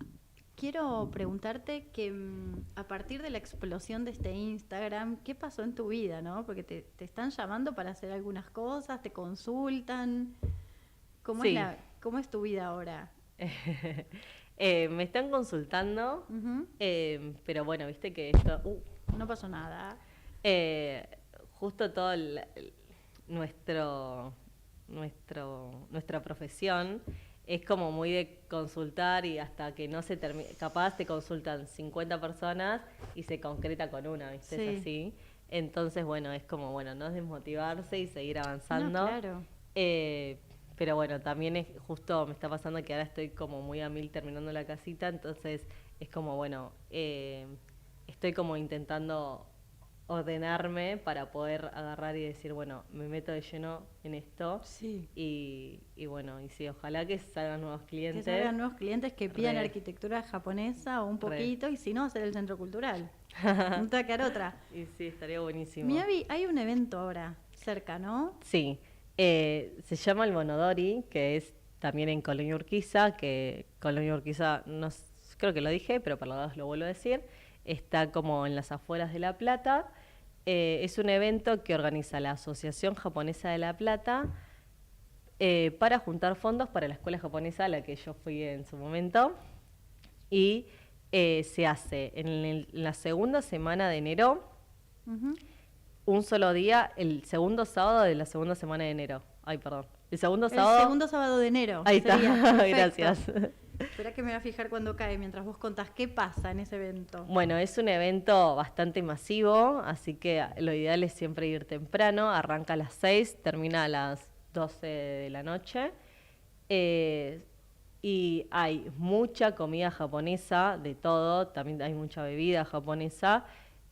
quiero preguntarte que a partir de la explosión de este Instagram, ¿qué pasó en tu vida, no? Porque te están llamando para hacer algunas cosas, te consultan. ¿Cómo, Sí. cómo es tu vida ahora? Me están consultando, Ujú. pero bueno, viste que esto... No pasó nada. Justo todo nuestra profesión es como muy de consultar y hasta que no se termine, capaz te consultan 50 personas y se concreta con una, ¿viste? Sí. Es así. Entonces, bueno, es como, bueno, no desmotivarse y seguir avanzando. No, claro. Pero bueno, también es justo me está pasando que ahora estoy como muy a mil terminando la casita, entonces es como, bueno, estoy como intentando ordenarme para poder agarrar y decir, bueno, me meto de lleno en esto. Sí. Y bueno, y sí, ojalá que salgan nuevos clientes. Que salgan nuevos clientes que pidan Re. arquitectura japonesa o un Re. poquito, y si no, hacer el centro cultural. No te va a quedar otra. Y sí, estaría buenísimo. Miyabi, hay un evento ahora cerca, ¿no? Sí, se llama el Monodori, que es también en Colonia Urquiza, que Colonia Urquiza, no, creo que lo dije, pero para los dos lo vuelvo a decir, está como en las afueras de La Plata. Es un evento que organiza la Asociación Japonesa de La Plata para juntar fondos para la escuela japonesa a la que yo fui en su momento. Y se hace en la segunda semana de enero, Ujú. un solo día, el segundo sábado de la segunda semana de enero. Ay, perdón. El segundo El sábado... segundo sábado de enero. Ahí está, sería. Perfecto. gracias. Espera que me voy a fijar cuando cae, mientras vos contás qué pasa en ese evento. Bueno, es un evento bastante masivo, así que lo ideal es siempre ir temprano. Arranca a las 6, termina a las 12 de la noche. Y hay mucha comida japonesa, de todo. También hay mucha bebida japonesa.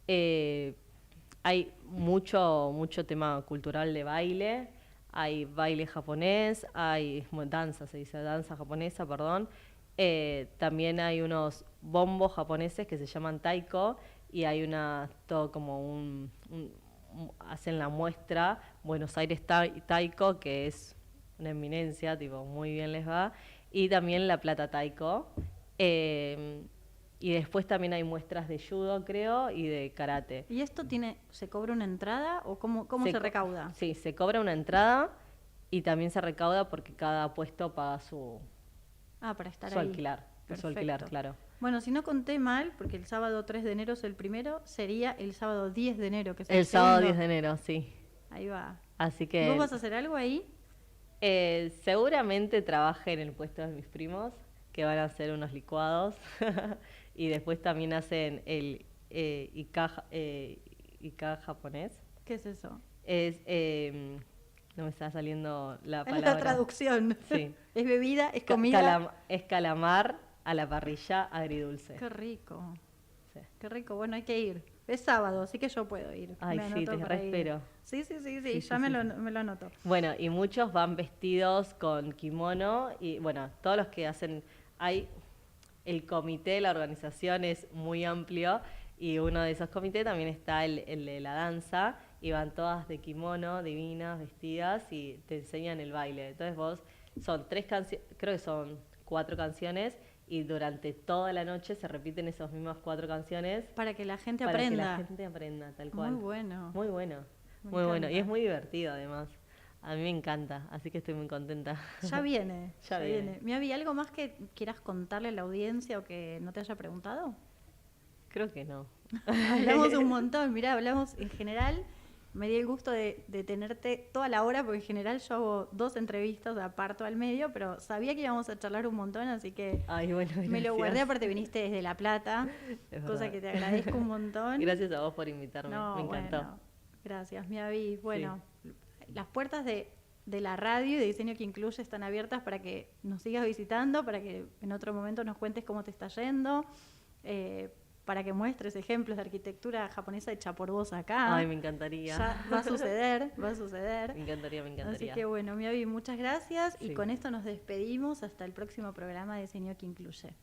Hay mucho tema cultural de baile. Hay baile japonés, hay danza, se dice danza japonesa, perdón. También hay unos bombos japoneses que se llaman taiko y hay todo como hacen la muestra Buenos Aires Taiko, que es una eminencia, tipo muy bien les va, y también La Plata Taiko. Y después también hay muestras de judo, creo, y de karate. ¿Y esto se cobra una entrada o cómo se recauda? Sí, se cobra una entrada y también se recauda porque cada puesto paga para estar su ahí. alquiler. Su Perfecto. alquiler, claro. Bueno, si no conté mal, porque el sábado 3 de enero es el primero, sería el sábado 10 de enero, que es El sábado segundo. 10 de enero, sí. Ahí va. Así que... ¿Vos vas a hacer algo ahí? Seguramente trabaje en el puesto de mis primos, que van a hacer unos licuados. Y después también hacen el Ika japonés. ¿Qué es eso? Es... no me está saliendo la Es palabra. la traducción. Sí. ¿Es bebida? ¿Es comida? Es calamar a la parrilla agridulce. Qué rico. Sí. Qué rico. Bueno, hay que ir. Es sábado, así que yo puedo ir. Ay, Me sí, anoto te para ir. espero. Sí, Sí, ya sí, me sí. lo anoto. Bueno, y muchos van vestidos con kimono y bueno, todos los que hacen, el comité, la organización es muy amplio Y uno de esos comités también está el de la danza, y van todas de kimono, divinas, vestidas, y te enseñan el baile. Entonces vos, son 3 canciones, creo que son 4 canciones, y durante toda la noche se repiten esas mismas 4 canciones. Para que la gente para aprenda. Para que la gente aprenda, tal cual. Muy bueno. Muy bueno. Me Muy bueno. encanta. Y es muy divertido, además. A mí me encanta, así que estoy muy contenta. Ya viene. Ya viene. Miavi, ¿algo más que quieras contarle a la audiencia o que no te haya preguntado? Creo que no. Hablamos un montón, mirá, hablamos en general. Me di el gusto de tenerte toda la hora, porque en general yo hago 2 entrevistas, aparto al medio, pero sabía que íbamos a charlar un montón, así que Ay, bueno, me lo gracias. guardé. Aparte viniste desde La Plata, Es cosa verdad. que te agradezco un montón. Gracias a vos por invitarme, No, me encantó. bueno, gracias, Miavi. Bueno, las puertas de la radio y de Diseño que Incluye están abiertas para que nos sigas visitando, para que en otro momento nos cuentes cómo te está yendo, para que muestres ejemplos de arquitectura japonesa hecha por vos acá. Ay, me encantaría. Ya va a suceder, va a suceder. Me encantaría. Así que bueno, Miavi, muchas gracias y Sí. con esto nos despedimos hasta el próximo programa de Diseño que Incluye.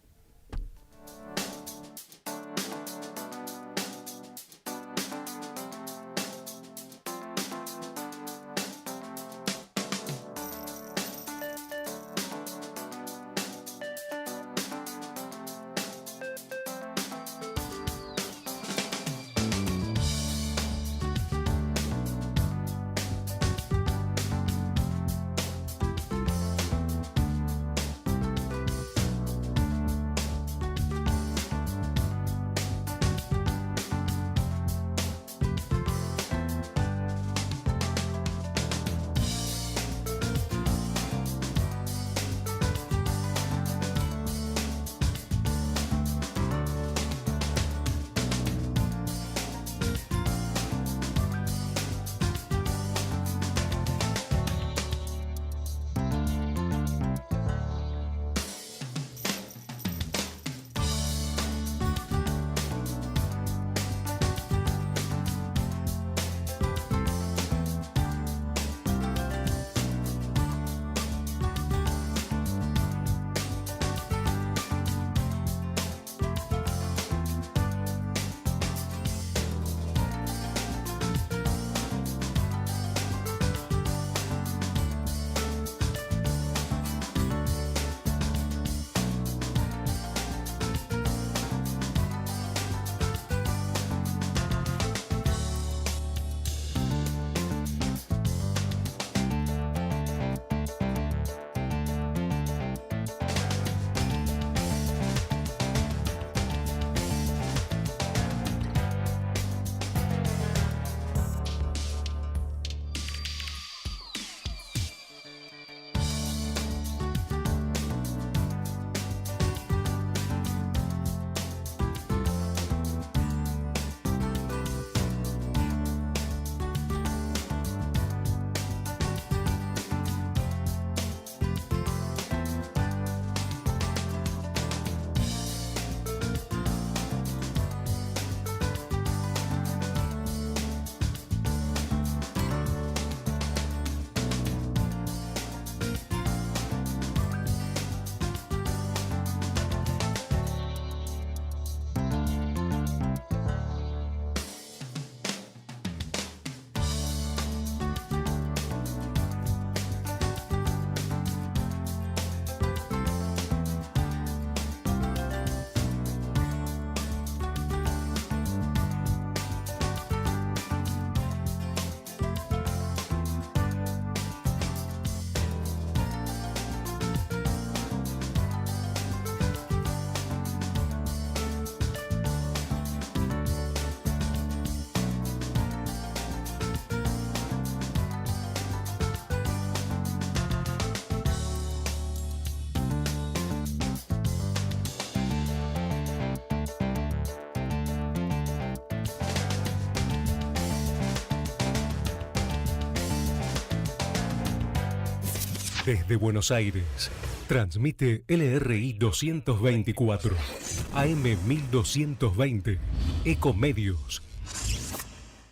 Desde Buenos Aires, transmite LRI 224, AM 1220, Ecomedios.